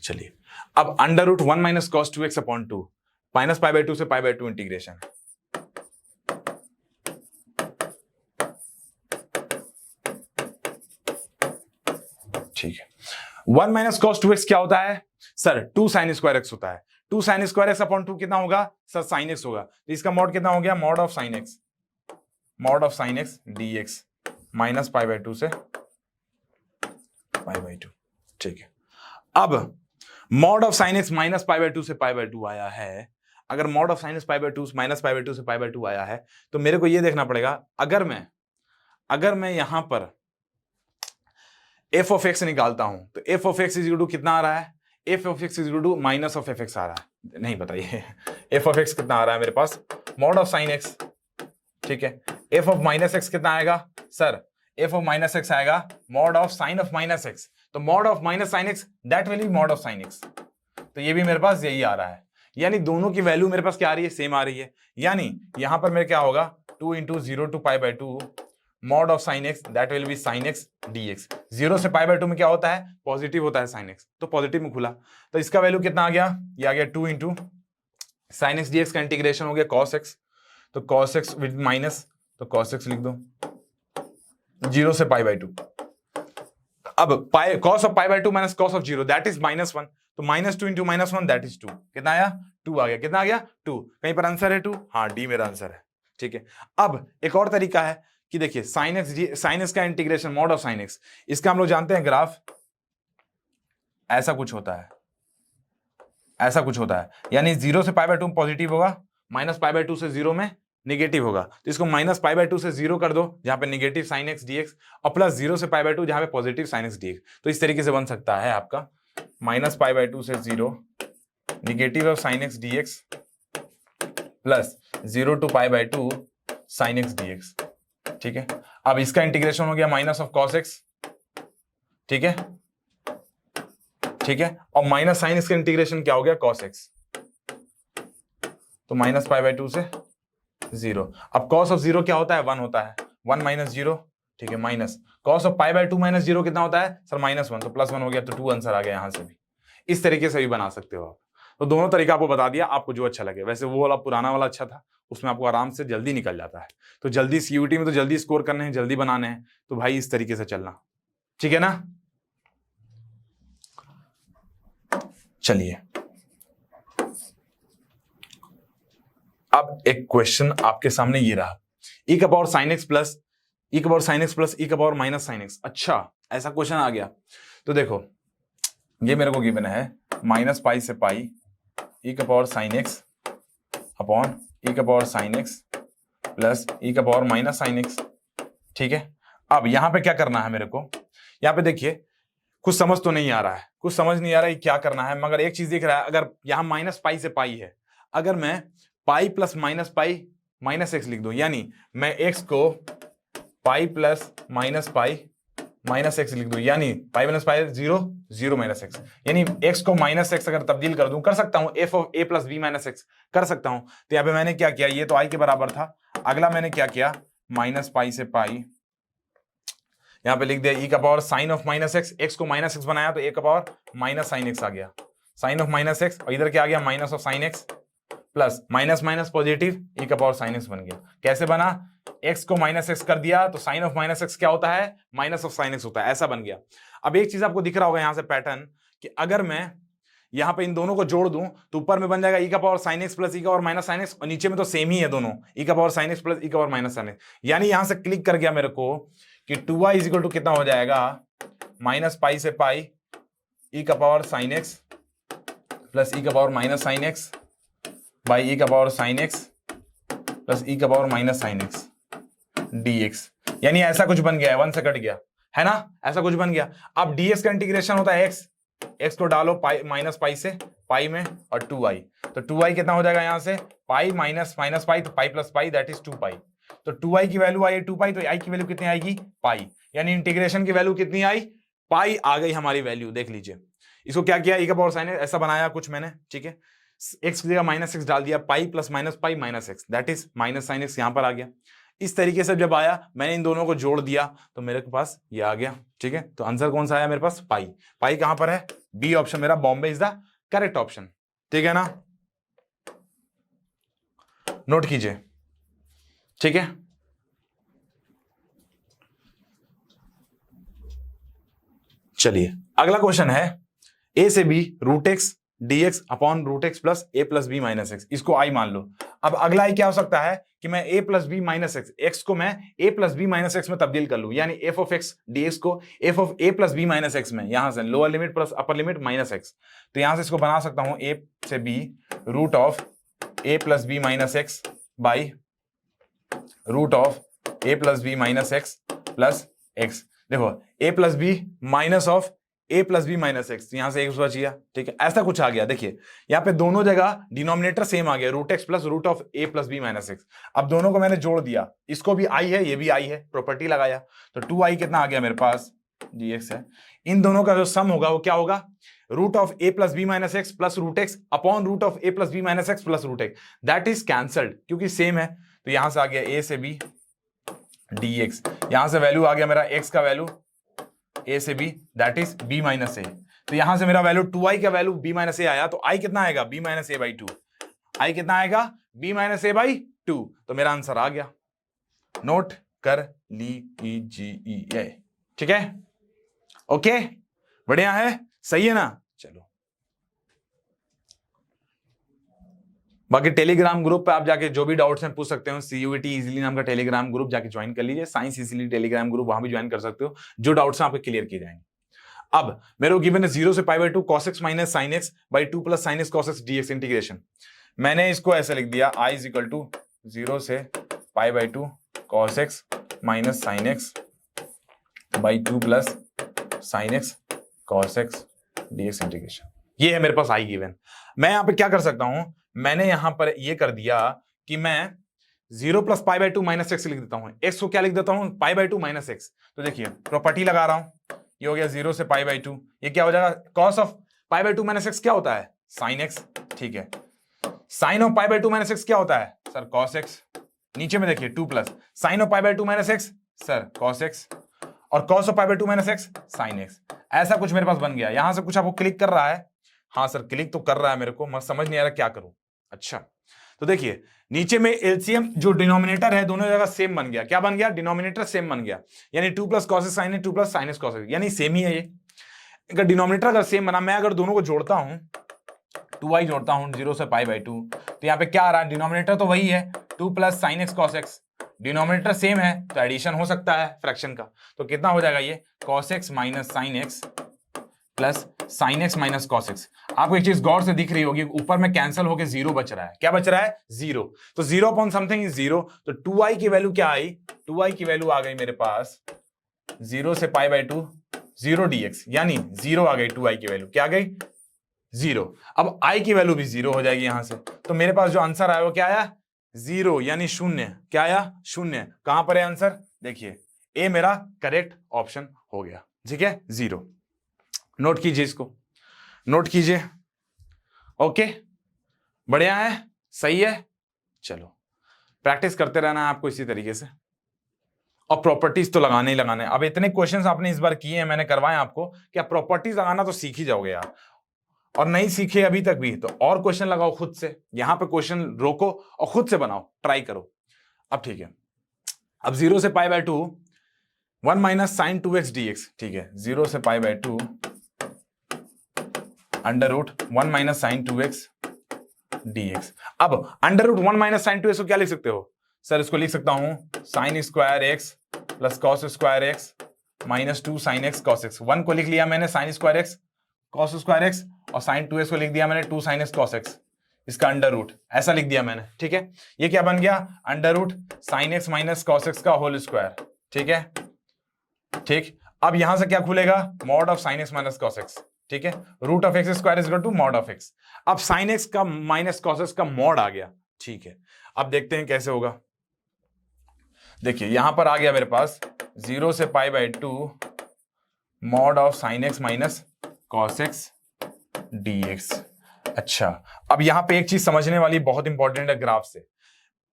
चलिए, अब under root 1 minus cos 2x upon 2 minus pi by 2 से पाई बाई 2 इंटीग्रेशन, ठीक है। 1 माइनस कॉस 2x क्या होता है सर? 2 साइन स्क्वायर एक्स होता है। 2 साइन स्क्वायर एक्स अपॉन 2 कितना होगा सर? साइन एक्स होगा। तो इसका मॉड कितना हो गया? Mod of sine x d x minus pi by 2 से पाई बाई 2, ठीक है। अब mod of sine x minus pi by 2 से पाई बाई 2 आया है। अगर mod of sine x pi by 2 minus pi by 2 से पाई बाई 2 आया है तो मेरे को यह देखना पड़ेगा, अगर मैं यहां पर एफ ऑफ एक्स निकालता हूं तो f of x is equal to कितना आ रहा है? F of x is equal to minus of F x आ रहा है। नहीं बताइए एफ ऑफ एक्स कितना आ रहा है मेरे पास? मॉड ऑफ साइन एक्स, ठीक है। एफ ऑफ माइनस एक्स कितना आएगा sir? F of minus x आएगा mod of sine of minus x. तो mod of minus sine x that will be mod of sine x. तो ये भी मेरे पास यही आ रहा है, यानी दोनों की वैल्यू मेरे पास क्या आ रही है? सेम आ रही है। यानी यहां पर मेरे क्या होगा? 2 into 0 to pi by 2 mod of sine x that will be sine x d x. 0 से पाई बाई 2 में क्या होता है? पॉजिटिव होता है साइन एक्स, तो पॉजिटिव में खुला। तो इसका वैल्यू कितना आ गया? ये आ गया 2 इंटू साइन एक्स डीएक्स का इंटीग्रेशन हो गया कॉस एक्स। तो कॉस एक्स विद माइनस, तो कॉस एक्स लिख दो 0 से पाई बाई 2। अब pi cos of pi by 2 minus cos of 0 that is -1। तो -2 इंटू -1 दैट इज 2। कितना आया? 2 आ गया। कितना आ गया? 2। कहीं पर आंसर है 2? हाँ, डी मेरा आंसर है, ठीक है। अब एक और तरीका है कि देखिए साइन एक्स का integration mod of sine x, इसका हम लोग जानते हैं ग्राफ ऐसा कुछ होता है, ऐसा कुछ होता है। यानी 0 से पाई बाई 2 पॉजिटिव होगा, माइनस पाई बाई 2 से 0 में निगेटिव होगा। तो इसको माइनस पाई बाई 2 से 0 कर दो जहां पे निगेटिव साइन एक्स डीएक्स, और प्लस 0 से पाई बाई 2 जहां पे पॉजिटिव साइन एक्स डीएक्स। तो इस तरीके से बन सकता है आपका माइनस पाई बाई 2 से 0 negative of sine x d x plus 0 to pi by 2 sine x d x, ठीक है। अब इसका इंटीग्रेशन हो गया माइनस ऑफ कॉस एक्स, ठीक है, ठीक है। और माइनस साइन एक्स का इंटीग्रेशन क्या हो गया? Cos x. तो माइनस पाई बाई 2 से 0। अब कॉस ऑफ 0 क्या होता है? 1 होता है। 1 माइनस 0, ठीक है, minus cos of pi by 2 minus 0 कितना होता है सर? -1। तो +1 हो गया, तो 2 आंसर आ गया। यहां से भी इस तरीके से भी बना सकते हो आप। तो दोनों तरीका आपको बता दिया, आपको जो अच्छा लगे। वैसे वो वाला पुराना वाला अच्छा था, उसमें आपको आराम से जल्दी निकल जाता है। तो जल्दी सीयूटी में तो जल्दी स्कोर करने हैं, जल्दी बनाने हैं, तो भाई इस तरीके से चलना, ठीक है ना। चलिए, अब एक क्वेश्चन आपके सामने ये रहा, e का power sin x plus e का power sin x plus e का पावर माइनस sin x। अच्छा, ऐसा क्वेश्चन आ गया। तो देखो ये मेरे को गिवन है माइनस पाई से पाई e का power sin x upon e का power sin x plus e का पावर माइनस sin x, ठीक है। अब यहां पे क्या करना है मेरे को? यहां पे देखिए कुछ समझ तो नहीं आ रहा है, कुछ समझ नहीं आ रहा है क्या करना है, मगर एक चीज दिख रहा है। अगर यहां माइनस पाई से पाई है, अगर मैं pi plus minus pi minus x लिख दो, यानी मैं एक्स को pi plus minus pi minus x लिख दो, यानी pi minus pi 0 0 minus x, यानी एक्स को माइनस एक्स अगर तब्दील कर दूं, कर सकता हूं f of A plus B minus x कर सकता हूं। तो यहाँ पे मैंने क्या किया, ये तो आई के बराबर था। अगला मैंने क्या किया, माइनस पाई से पाई यहां पे लिख दिया e का power sine of minus x, x को माइनस एक्स बनाया तो ए का पावर माइनस साइन एक्स आ गया, साइन ऑफ माइनस एक्स, और इधर क्या आ गया minus of sine x plus minus minus positive e का पावर साइन एक्स बन गया। कैसे बना? x को माइनस एक्स कर दिया तो साइन ऑफ माइनस एक्स क्या होता है? माइनस ऑफ साइन एक्स होता है, ऐसा बन गया। अब एक चीज आपको दिख रहा होगा यहां से पैटर्न, कि अगर मैं यहां पे इन दोनों को जोड़ दूं तो ऊपर में बन जाएगा e का power sine x plus e का पावर माइनस साइन एक्स, और नीचे में तो सेम ही है दोनों, e का power sine x plus e का पावर माइनस साइन एक्स। यानी यहां से क्लिक कर गया मेरे को कि 2y इज इक्वल टू कितना हो जाएगा, माइनस पाई से पाई e का power sine x plus e का power minus sine x by e का power sine x plus e का power minus sine x dx। यानी ऐसा कुछ बन गया है, 1 से कट गया है ना, ऐसा कुछ बन गया। अब dx का इंटीग्रेशन होता है x, x को डालो पाई माइनस पाई से पाई में और 2i, तो 2i कितना हो जाएगा यहां से पाई माइनस माइनस पाई, तो pi plus pi that is 2 पाई। तो 2i की वैल्यू आई 2 पाई, तो i की वैल्यू कितनी आएगी पाई, यानी इंटीग्रेशन की वैल्यू कितनी आई पाई आ गई हमारी वैल्यू। देख लीजिए इसको क्या किया, e का पावर साइन ऐसा बनाया कुछ मैंने, ठीक है, x की जगह माइनस एक्स डाल दिया, पाई plus minus pi minus x that is minus sine x यहां पर आ गया। इस तरीके से जब आया मैंने इन दोनों को जोड़ दिया तो मेरे पास ये आ गया, ठीक है। तो आंसर कौन सा आया मेरे पास पाई, पाई कहां पर है बी ऑप्शन मेरा, Bombay is the correct option, ठीक है ना, नोट कीजिए, ठीक है। चलिए अगला क्वेश्चन है a से b root x dx upon root x plus a plus B minus x, इसको i मान लो। अब अगला i क्या हो सकता है कि मैं a plus B minus x, x को मैं a plus B minus x में तब्दील कर लूं, यानी f ऑफ एक्स dx को f of a plus B minus x में, यहां से lower limit plus upper limit minus x, तो यहां से इसको बना सकता हूं a से b root of a plus B minus x by root of a plus B minus x plus x. देखो a plus B minus of a plus B minus x, यहां से एक्स बच गया, ठीक है, ऐसा कुछ आ गया। देखिए यहाँ पे दोनों जगह डिनोमिनेटर सेम आ गया, root x plus root of a plus B minus x. अब दोनों को मैंने जोड़ दिया, इसको भी i है ये भी i है, प्रॉपर्टी लगाया, तो 2i कितना आ गया मेरे पास dx है। इन दोनों का जो सम होगा वो क्या होगा, root of a plus B minus x plus root x upon root of a plus B minus x plus root x, that is cancelled क्योंकि सेम है। तो यहां से आ गया a से b dx, यहां से वैल्यू आ गया मेरा x का वैल्यू a से b that is b minus a, तो यहां से मेरा वैल्यू 2i का वैल्यू b माइनस a आया, तो i कितना आएगा b minus a by 2, i कितना आएगा b माइनस a बाई 2, तो मेरा आंसर आ गया, नोट कर लीजिए, ठीक है, ओके, बढ़िया है, सही है ना। चलो बाकी टेलीग्राम ग्रुप पे आप जाके जो भी डाउट्स हैं पूछ सकते हो, CUET इजीली नाम का टेलीग्राम ग्रुप जाके ज्वाइन कर लीजिए, साइंस इजीली टेलीग्राम ग्रुप वहां भी ज्वाइन कर सकते हो, जो डाउट्स हैं आपके क्लियर किए जाएंगे। अब मेरे को गिवन है 0 से pi by 2 cos x minus sine x by 2 plus sine x cos x dx integration. मैंने इसको ऐसे लिख दिया i इज इक्वल टू 0 से pi by 2 cos x minus sine x by 2 plus sine x cos x dx integration. ये है मेरे पास i गिवन। मैं यहाँ पे क्या कर सकता हूं, मैंने यहां पर ये कर दिया कि मैं 0 plus pi by 2 minus x लिख देता हूं, x को क्या लिख देता हूं पाई बाई 2 माइनस एक्स। तो देखिए प्रॉपर्टी लगा रहा हूं, ये हो गया 0 से पाई बाई 2, ये क्या हो जाएगा cos of pi by 2 minus x क्या होता है साइन एक्स, ठीक है, sine of pi by 2 minus x क्या होता है सर cos एक्स, नीचे में देखिए 2 plus sign of pi by 2 minus x sir cos x, और cos of pi by 2 minus x sine x, ऐसा कुछ मेरे पास बन गया। यहां से कुछ आपको क्लिक कर रहा है, हाँ सर क्लिक तो कर रहा है मेरे को, मैं समझ नहीं आ रहा क्या करूं। अच्छा तो देखिए नीचे में एलसीएम जो डिनोमिनेटर है दोनों जगह सेम बन गया, क्या बन गया डिनोमिनेटर सेम बन गया, यानी 2 plus cos x sine 2 plus sine x cos x, यानी सेम ही है ये। अगर डिनोमिनेटर अगर सेम बना, मैं अगर दोनों को जोड़ता हूं 2i जोड़ता हूं 0 से पाई बाई 2, तो यहाँ पे क्या आ रहा है डिनोमिनेटर तो वही है 2 plus sine x cos x, denominator same है तो एडिशन हो सकता है फ्रैक्शन का, तो कितना हो जाएगा ये cos x minus sine x plus sine x minus cos x. आपको एक चीज गौर से दिख रही होगी, ऊपर में कैंसिल होकर 0 बच रहा है, क्या बच रहा है 0, तो 0 अपॉन समथिंग इज 0, तो 2i की वैल्यू क्या आई, 2i की वैल्यू आ गई मेरे पास 0 से पाई बाई 2 0 dx, यानी 0 आ गई 2i की वैल्यू, क्या आ गई 0। अब i की वैल्यू भी 0 हो जाएगी यहां से, तो मेरे पास जो आंसर आया वो क्या आया 0, यानी शून्य, क्या आया शून्य। कहां पर है आंसर, देखिए ए मेरा करेक्ट ऑप्शन हो गया, ठीक है 0। नोट कीजिए इसको, नोट कीजिए, ओके बढ़िया है, सही है। चलो प्रैक्टिस करते रहना है आपको इसी तरीके से, और प्रॉपर्टीज तो लगाने ही लगाने। अब इतने क्वेश्चंस आपने इस बार किए हैं, मैंने करवाए आपको, क्या प्रॉपर्टीज लगाना तो सीख ही जाओगे यार, और नहीं सीखे अभी तक भी तो और क्वेश्चन लगाओ खुद से, यहां पे क्वेश्चन रोको और खुद से बनाओ, ट्राई करो। अब ठीक है, अब 0 से pi by 2 1 minus sine 2x dx, ठीक है 0 से pi by 2 under root 1 minus sine 2x dx। अब under root 1 minus sine 2x को क्या लिख सकते हो सर, इसको लिख सकता हूं sine square x plus cos square x minus 2 sine x cos x. 1 को लिख लिया मैंने sign square x cos square x, और साइन 2x को लिख दिया मैंने 2 साइन एक्स कॉस एक्स, इसका अंडर रूट ऐसा लिख दिया मैंने, ठीक है। ये क्या बन गया under root sine x minus cos x का होल स्क्वायर, ठीक है, ठीक। अब यहां से क्या खुलेगा mod of sine x minus cos x, ठीक है, root of x square is equal to mod of x. अब साइन एक्स का माइनस कॉस एक्स का मॉड आ गया, ठीक है। अब देखते हैं कैसे होगा। देखिए यहां पर आ गया मेरे पास 0 से pi by 2 mod of sine x minus cos x dx। अच्छा, अब यहां पे एक चीज समझने वाली बहुत इंपॉर्टेंट है ग्राफ से।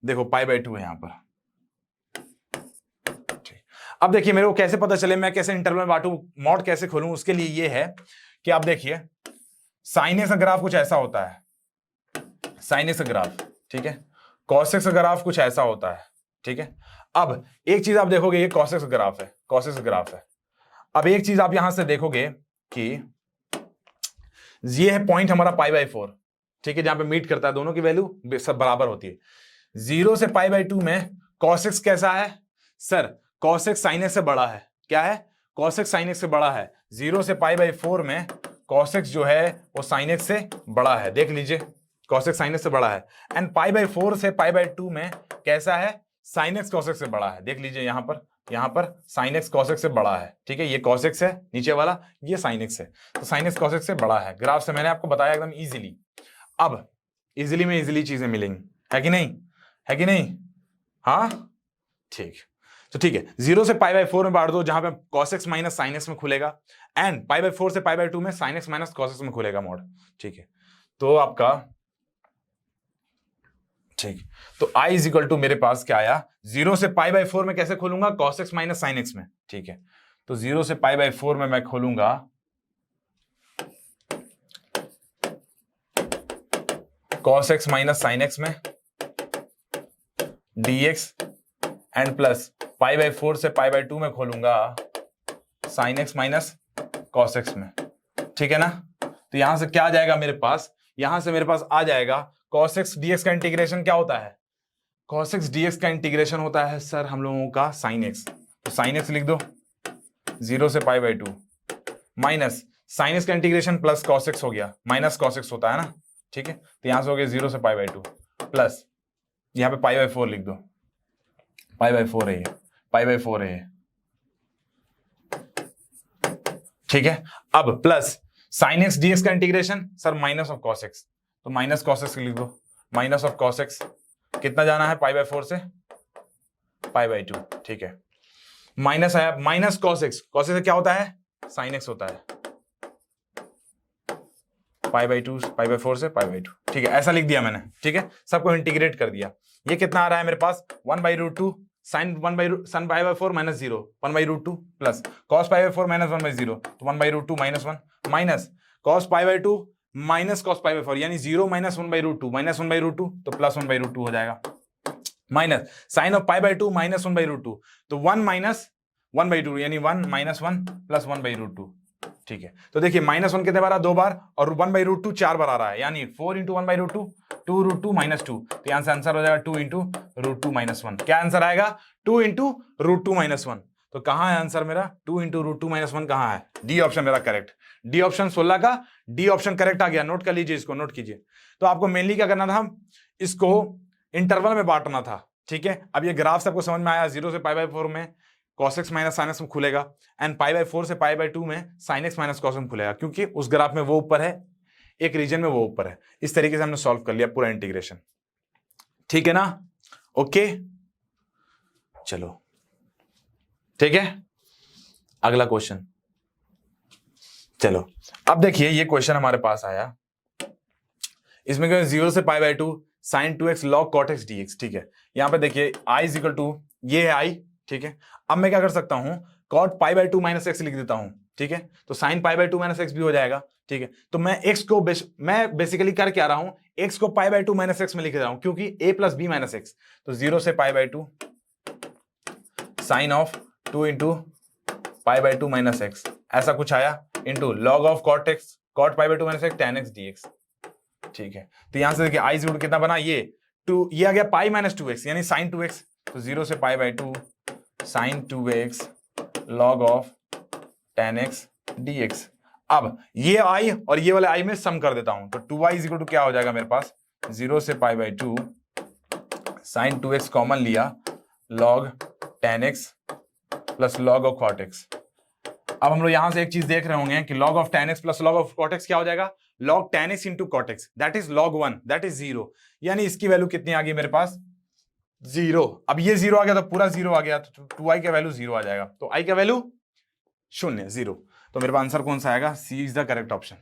देखो पाई बाई 2 है यहां पर। अब देखिए मेरे को कैसे पता चले, मैं कैसे इंटरवल बांटू, मॉड कैसे खोलूं, उसके लिए ये है कि आप देखिए साइन एक्स का ग्राफ कुछ ऐसा होता है, साइन एक्स का ग्राफ, ठीक है। कॉस एक्स का ग्राफ कुछ ऐसा होता है, ठीक है। अब एक चीज आप देखोगे, ये कॉस एक्स का ग्राफ है, कॉस एक्स का ग्राफ है। अब एक चीज आप यहां से देखोगे कि ये है पॉइंट हमारा पाई बाई 4, ठीक है, जहां पे मीट करता है, दोनों की वैल्यू सब बराबर होती है। 0 से पाई बाई 2 में कॉस एक्स कैसा है sir, cos x sine x से बड़ा है। क्या है, कॉस एक्स साइन एक्स से बड़ा है। 0 से पाई बाई 4 में कॉस एक्स जो है वो साइन एक्स से बड़ा है, देख लीजिए कॉस एक्स साइन एक्स से बड़ा है। एंड पाई बाई 4 से पाई बाई 2 में कैसा है, साइन एक्स कॉस एक्स से बड़ा है, देख लीजिए यहां पर साइन एक्स कॉस एक्स से बड़ा है, ठीक है। ये कॉस एक्स है नीचे वाला, ये साइन एक्स है, तो साइन एक्स कॉस एक्स से बड़ा है। ग्राफ से मैंने आपको बताया एकदम इजीली। अब इजीली में इजीली चीजें मिलेंगी, है कि नहीं, है कि नहीं, हाँ ठीक। तो ठीक है, 0 से पाई बाई 4 में बांट दो, जहां पे cos x minus sine x में खुलेगा, एंड पाई बाई 4 से पाई बाई 2 में sign x minus cos x में खुलेगा मॉड, ठीक है। तो आपका ठीक, तो i इज इक्वल टू मेरे पास क्या आया, 0 से पाई बाई 4 में कैसे खोलूंगा, cos x minus sine x में, ठीक है। तो 0 से पाई बाई 4 में मैं खोलूंगा cos x minus sine x में dx, and plus pi by 4 से पाई बाई 2 में खोलूंगा sign x minus cos x में, ठीक है ना। तो यहां से क्या आ जाएगा मेरे पास, यहां से मेरे पास आ जाएगा cos x dx का इंटीग्रेशन क्या होता है, cos x dx का इंटीग्रेशन होता है सर हम लोगों का साइन एक्स। तो साइन एक्स लिख दो 0 से pi by 2 minus sine x का इंटीग्रेशन प्लस cos x हो गया, माइनस cos x होता है ना, ठीक है। तो यहां से हो गया 0 से पाई बाई 2 प्लस यहां पे पाई बाई 4 लिख दो, पाई बाई 4 है ये, पाई बाई 4 है ये, ठीक है। अब प्लस साइन एक्स डीएक्स का integration sir minus of cos x, तो माइनस कॉस एक्स लिख दो, माइनस ऑफ कॉस एक्स कितना जाना है, पाई बाई 4 से पाई बाई 2, ठीक है। माइनस आया, minus cos x, cos x क्या होता है, साइन एक्स होता है, पाई बाई 2 पाई बाई 4 से पाई बाई 2, ठीक है। ऐसा लिख दिया मैंने, ठीक है, सबको इंटीग्रेट कर दिया। ये कितना आ रहा है मेरे पास, 1/√2 साइन 1/सन pi by 4 minus 0 1/√2 plus cos pi by 4 minus 1/0, तो 1/√2 minus 1 minus cos pi by 2 minus cos pi by 4, यानी 0 माइनस 1/√2 माइनस 1/√2 तो प्लस 1/√2 हो जाएगा, minus sine of pi by 2 minus 1/√2 तो 1 माइनस 1/2 यानी 1 माइनस 1 प्लस 1/√2, ठीक है। तो देखिए माइनस 1 कितने बार आ, 2 बार, और 1/√2 4 बार आ रहा है, यानी 4 इंटू 1/√2 2√2 माइनस 2, तो यहां से आंसर हो जाएगा 2 इंटू √2 माइनस 1। क्या आंसर आएगा, 2 इंटू √2 माइनस 1। तो कहां है आंसर मेरा, 2 इंटू √2 माइनस 1 कहां है, डी ऑप्शन मेरा करेक्ट, डी ऑप्शन 16 का डी ऑप्शन करेक्ट आ गया। नोट कर लीजिए, इसको नोट कीजिए। तो आपको मेनली क्या करना था, इसको इंटरवल में बांटना था, ठीक है। अब ये ग्राफ सबको समझ में आया, 0 से पाई बाई 4 में cos x minus sine x में खुलेगा, एंड पाई बाई 4 से पाई बाई 2 में साइन एक्स माइनस कॉस में खुलेगा, क्योंकि उस ग्राफ में वो ऊपर है, एक रीजन में वो ऊपर है। इस तरीके से हमने सॉल्व कर लिया पूरा इंटीग्रेशन, ठीक है ना, ओके चलो ठीक है। अगला क्वेश्चन, चलो अब देखिए ये क्वेश्चन हमारे पास आया, इसमें 0 से pi by 2 sine 2x log cot x dx, ठीक है। यहां पे देखिए i इज इक्वल टू, ये है i, ठीक है। अब मैं क्या कर सकता हूं, cot pi by 2 minus x लिख देता हूं, ठीक है। तो sine pi by 2 minus x भी हो जाएगा, ठीक है। तो मैं x को मैं बेसिकली कर क्या रहा हूं, x को पाई बाई 2 माइनस एक्स में लिख रहा हूं, क्योंकि a plus B minus x. तो 0 से pi by 2 sine of 2 into pi by 2 minus x, ऐसा कुछ आया, into log of cot x cot pi by 2 minus x tan x dx, ठीक है। तो यहां से देखिए i इक्वल कितना बना, ये 2, ये आ गया पाई माइनस 2x यानी साइन 2x, तो 0 से pi by 2 sine 2x log of tan x dx। अब ये i और ये वाले i में सम कर देता हूं, तो 2i इज इक्वल टू क्या हो जाएगा मेरे पास, 0 से pi by 2 sine 2x common लिया log tan x plus log of cot x, अब हम लोग यहां से एक चीज देख रहे होंगे कि log of tan x plus log of cot x क्या हो जाएगा, log tan x into cot x, that is log 1, that is 0, यानी इसकी वैल्यू कितनी आ गई मेरे पास, 0। अब ये 0 आ गया तो पूरा 0 आ गया, तो 2i का वैल्यू 0 आ जाएगा, तो i का वैल्यू 0, 0। तो मेरे पास आंसर कौन सा आएगा, सी इज द करेक्ट ऑप्शन।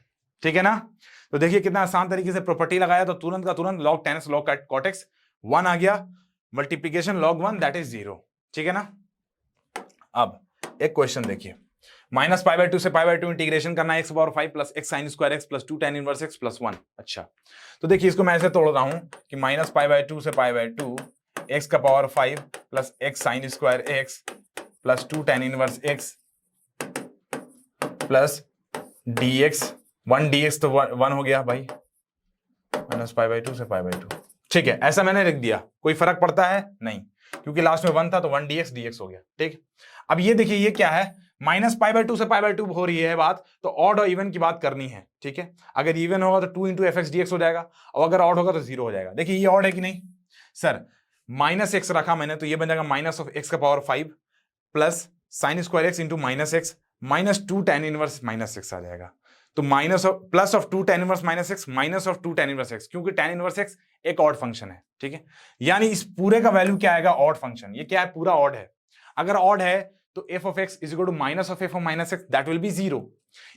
ठीक है ना। तो देखिए कितना आसान तरीके से प्रॉपर्टी लगाया, तो तुरंत का तुरंत log tan x log cot x 1 आ गया, मल्टीप्लीकेशन log 1 दैट इज 0। ठीक है ना। अब एक क्वेश्चन देखिए, माइनस पाई बाई टू से पाई बाई टू इंटीग्रेशन करना है, x power 5 plus x sign square x plus 2 tan inverse x plus 1। अच्छा, तो देखिए इसको मैं ऐसे तोड़ रहा हूं कि माइनस पाई बाई टू से पाई बाई टू एक्स का power 5 plus x sign square x plus 2 tan inverse x plus dx, 1 dx तो 1 हो गया भाई, माइनस पाई बाई टू से पाई बाई टू। ठीक है, ऐसा मैंने लिख दिया, कोई फर्क पड़ता है नहीं, क्योंकि लास्ट में 1 था तो 1 dx dx हो गया। ठीक, अब ये देखिए ये क्या है, माइनस पाई बाई टू से पाई बाई टू हो रही है बात, तो ऑड और इवन की बात करनी है। ठीक है, अगर इवन होगा तो 2 इंटू एफ एक्स dx हो जाएगा, और अगर ऑड होगा तो 0 हो जाएगा। देखिए ये ऑड है कि नहीं सर, माइनस एक्स रखा मैंने, तो ये बन जाएगा माइनस ऑफ एक्स का power 5 plus sine square x into minus x minus 2 tan inverse minus x आ जाएगा। तो minus of plus of 2 tan inverse minus x minus of 2 tan inverse x, क्योंकि tan इनवर्स एक्स एक ऑड फंक्शन है। ठीक है, यानी इस पूरे का वैल्यू क्या आएगा, ऑड फंक्शन। ये क्या है, पूरा ऑड है। अगर ऑड है तो f of x is equal to minus of f of minus x, that will be 0।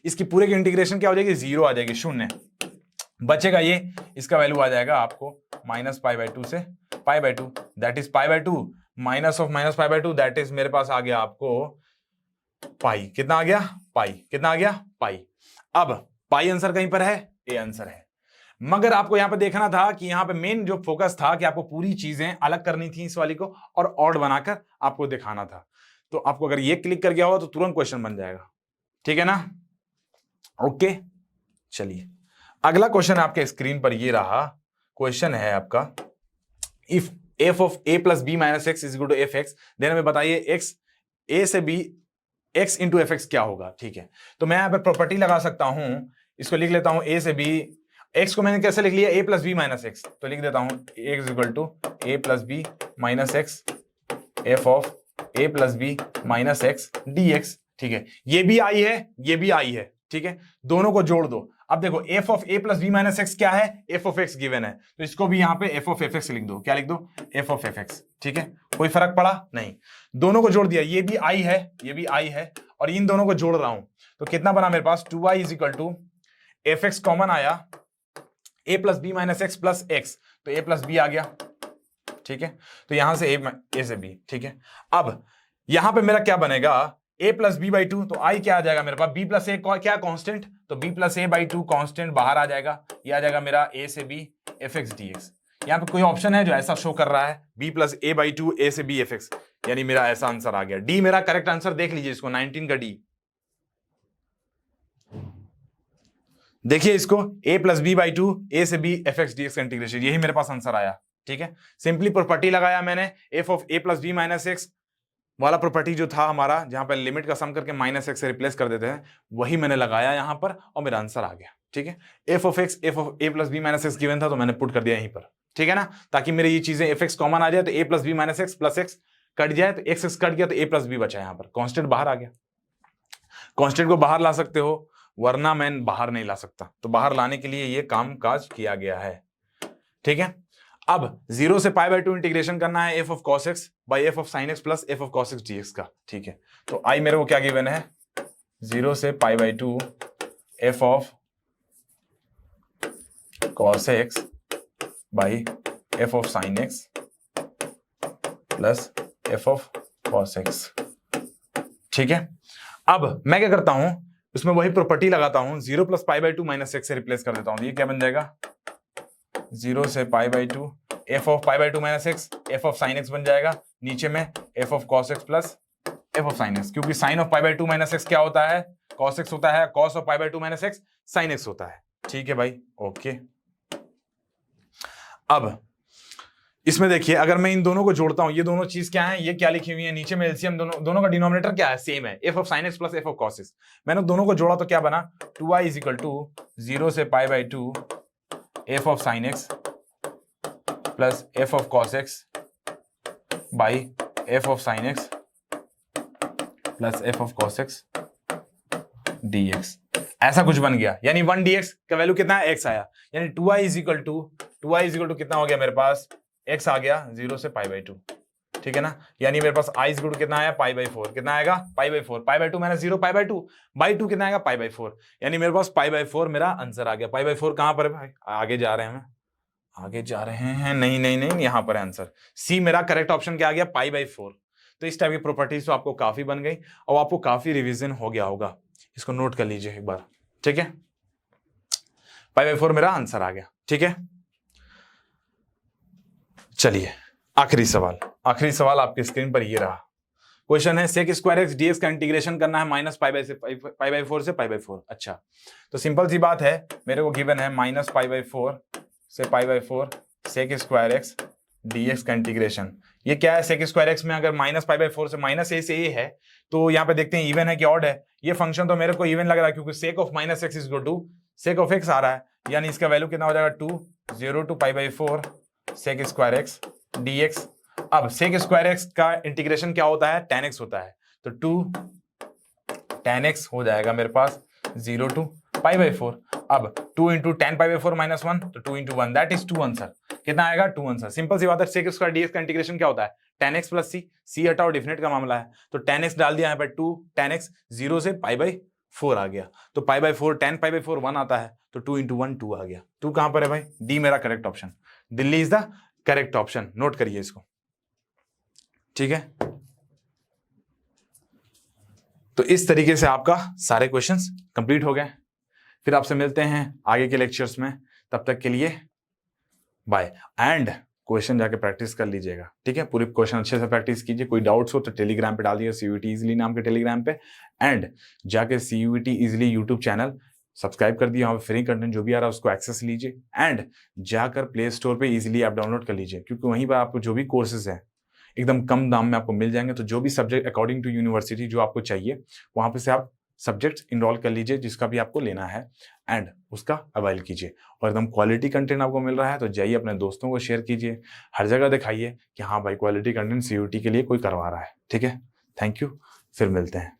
इसकी पूरे की इंटीग्रेशन क्या हो जाएगी, 0 आ जाएगी, 0 बचेगा ये, इसका वैल्यू आ जाएगा आपको माइनस पाई बाई टू से pi by to, that is pi by two minus of minus pi by to, that is मेरे पास आ गया आपको पाई। कितना आ गया, पाई। कितना आ गया, पाई। अब पाई आंसर कहीं पर है, ए आंसर है। मगर आपको यहां पर देखना था कि यहां पे मेन जो फोकस था कि आपको पूरी चीजें अलग करनी थी इस वाली को, और ऑड बनाकर आपको दिखाना था। तो आपको अगर ये क्लिक कर गया हो तो तुरंत क्वेश्चन बन जाएगा। ठीक है ना, ओके। चलिए अगला क्वेश्चन आपके स्क्रीन पर ये रहा, क्वेश्चन है आपका, if f of A plus B minus x is equal to F x, then हमें बताइए एक्स ए से b x into f x क्या होगा। ठीक है, तो मैं यहां पर प्रॉपर्टी लगा सकता हूं, इसको लिख लेता हूं ए से बी, एक्स को मैंने कैसे लिख लिया, a plus B minus x, तो लिख देता हूं x equal to a plus B minus x f of A plus B minus x D x. ठीक है, ये भी आई है, ये भी आई है। ठीक है, दोनों को जोड़ दो। अब देखो f of A plus B minus x क्या है, एफ ऑफ एक्स गिवन है, तो इसको भी यहां पे एफ ऑफ एफ एक्स लिख दो। क्या लिख दो, एफ ऑफ एफ एक्स। ठीक है, कोई फर्क पड़ा नहीं, दोनों को जोड़ दिया, ये भी आई है, ये भी आई है, और इन दोनों को जोड़ रहा हूं, तो कितना बना मेरे पास, 2y is equal to F x common आया, a plus B minus x plus x, तो ए प्लस बी आ गया। ठीक है, तो यहां से ए से बी। ठीक है, अब यहां पे मेरा क्या बनेगा, a plus b by two, तो i क्या आ जाएगा मेरे पास, b प्लस ए क्या कांस्टेंट, तो b plus a by to constant बाहर आ जाएगा, ये आ जाएगा मेरा a से b f x D x. यहाँ पे कोई ऑप्शन है जो ऐसा शो कर रहा है, b plus a by two a से b एफ एक्स, यानी मेरा ऐसा आंसर आ गया। डी मेरा करेक्ट आंसर, देख लीजिए इसको, 19 का डी। देखिए इसको, a plus b by two a से b f x D x का इंटीग्रेशन, यही मेरे पास आंसर आया। ठीक है, सिंपली प्रॉपर्टी लगाया मैंने, f of A plus B minus x वाला प्रॉपर्टी जो था हमारा, जहां पर लिमिट का सम करके माइनस एक्स से रिप्लेस कर देते हैं, वही मैंने लगाया यहां पर, और मेरा आंसर आ गया। ठीक है, f of x f of A plus B minus x given था, तो मैंने पुट कर दिया यहीं पर। ठीक है ना, ताकि मेरी ये चीजें एफ एक्स कॉमन आ जाए, तो a plus B minus x plus x cut जाए, तो एक्स एक्स कट गया तो ए प्लस बी बचा, यहां पर कॉन्स्टेंट बाहर आ गया। कॉन्स्टेंट को बाहर ला सकते हो, वरना मैं बाहर नहीं ला सकता, तो बाहर लाने के लिए ये काम काज किया गया है। ठीक है, अब 0 से पाई बाई टू इंटीग्रेशन करना है f of cos x by f of sine x plus F of cos x d x का। ठीक है, तो आई मेरे को क्या गिवन है, 0 से pi by two F of cos x by f of sine x plus F of cos x. ठीक है, अब मैं क्या करता हूं, उसमें वही प्रॉपर्टी लगाता हूं, 0 plus pi by two minus x से रिप्लेस कर देता हूं, ये क्या बन जाएगा, 0 से pi by two F of pi by two minus x f of sine x बन जाएगा, नीचे में f of cos x plus F of sine x, क्योंकि sine of pi by two minus x क्या होता है, कॉस एक्स होता है, cos of pi by two minus x sine x होता है। ठीक है भाई, ओके। अब इसमें देखिए, अगर मैं इन दोनों को जोड़ता हूं, ये दोनों चीज क्या है, ये क्या लिखी हुई है नीचे में, एलसीएम दोनों का डिनोमिनेटर क्या है, सेम है, f of sine x plus F of cos x. मैंने दोनों को जोड़ा तो क्या बना, 2y इज इक्वल टू 0 से pi by two F of sine x plus F of cos x by f of sine x plus F of cos x dx, ऐसा कुछ बन गया। यानी 1 dx का वैल्यू कितना है, x आया। यानी 2i इज इक्वल टू कितना हो गया मेरे पास, x आ गया 0 से π/2, ठीक है ना। यानी मेरे पास i इज इक्वल टू कितना आया, π/4, कितना आएगा π/4, π/2 मैंने 0 π/2 कितना आएगा π/4, यानी मेरे पास π/4 मेरा आंसर आ गया। π/4 कहां पर है भाई, आगे जा रहे हैं, आगे जा रहे हैं, नहीं यहां पर है आंसर। सी मेरा करेक्ट ऑप्शन क्या आ गया, π/4। तो इस टाइप की प्रॉपर्टीज तो आपको काफी बन गई और आपको काफी रिवीजन हो गया होगा, इसको नोट कर लीजिए एक बार, ठीक है। π/4 मेरा आंसर आ गया, ठीक है। चलिए आखिरी सवाल आपकी स्क्रीन पर ये रहा। क्वेश्चन है sec स्क्वायर x dx का इंटीग्रेशन करना है -π/4 से π/4। अच्छा, तो सिंपल सी बात है, मेरे को गिवन है -π/4 से π/4 sec स्क्वायर x dx का इंटीग्रेशन। ये क्या है, sec स्क्वायर x में अगर -π/4 से -a से a है, तो यहाँ पे देखते हैं इवन है कि ऑड है। ये फंक्शन तो मेरे को इवन लग रहा है, क्योंकि sec of -x is equal to sec of x आ रहा है, यानी इसका वैल्यू कितना हो जाएगा 2 0 to π/4 sec square x dx। अब sec स्क्वायर x का इंटीग्रेशन क्या होता है, tan x होता है, तो 2 tan x हो जाएगा मेरे पास 0 to π/4। अब 2 into tan π/4 minus 1, तो 2 into 1 दैट इज 2 आंसर। कितना आएगा, 2 आंसर। सिंपल सी बात है, sec स्क्वायर dx का इंटीग्रेशन क्या होता है, tan x प्लस c हटाओ, डिफिनेट का मामला है, तो tan x डाल दिया यहाँ पे 2 tan x 0 से π/4 आ गया, तो π/4 tan π/4 1 आता है, तो 2 into 1 2 आ गया। 2 कहां पर है भाई, डी मेरा correct option, Delhi is the correct option, note करिए इसको, ठीक है। तो इस तरीके से आपका सारे क्वेश्चंस कंप्लीट हो गए। फिर आपसे मिलते हैं आगे के लेक्चर्स में, तब तक के लिए बाय। एंड क्वेश्चन जाके प्रैक्टिस कर लीजिएगा, ठीक है। पूरी क्वेश्चन अच्छे से प्रैक्टिस कीजिए। कोई डाउट्स हो तो टेलीग्राम पे डाल दिए, CUET इजीली नाम के टेलीग्राम पे, एंड जाके CUET easily YouTube channel subscribe कर दिए, वहाँ पे फ्री कंटेंट जो भी आ रहा है उसको एक्सेस लीजिए, एंड जाकर प्ले स्टोर पे इजीली ऐप डाउनलोड कर लीजिए, क्योंकि वहीं पर आपको जो भी कोर्सेज हैं एकदम कम दाम में आपको मिल जाएंगे। तो जो भी सब्जेक्ट अकॉर्डिंग टू यूनिवर्सिटी जो आपको चाहिए, वहां पे से आप सब्जेक्ट इनरोल कर लीजिए जिसका भी आपको लेना है, एंड उसका अवेल कीजिए। और एकदम क्वालिटी कंटेंट आपको मिल रहा है, तो जाइए अपने दोस्तों को शेयर कीजिए, हर जगह दिखाइए कि हाँ भाई क्वालिटी कंटेंट CUET के लिए कोई करवा रहा है, ठीक है। थैंक यू, फिर मिलते हैं।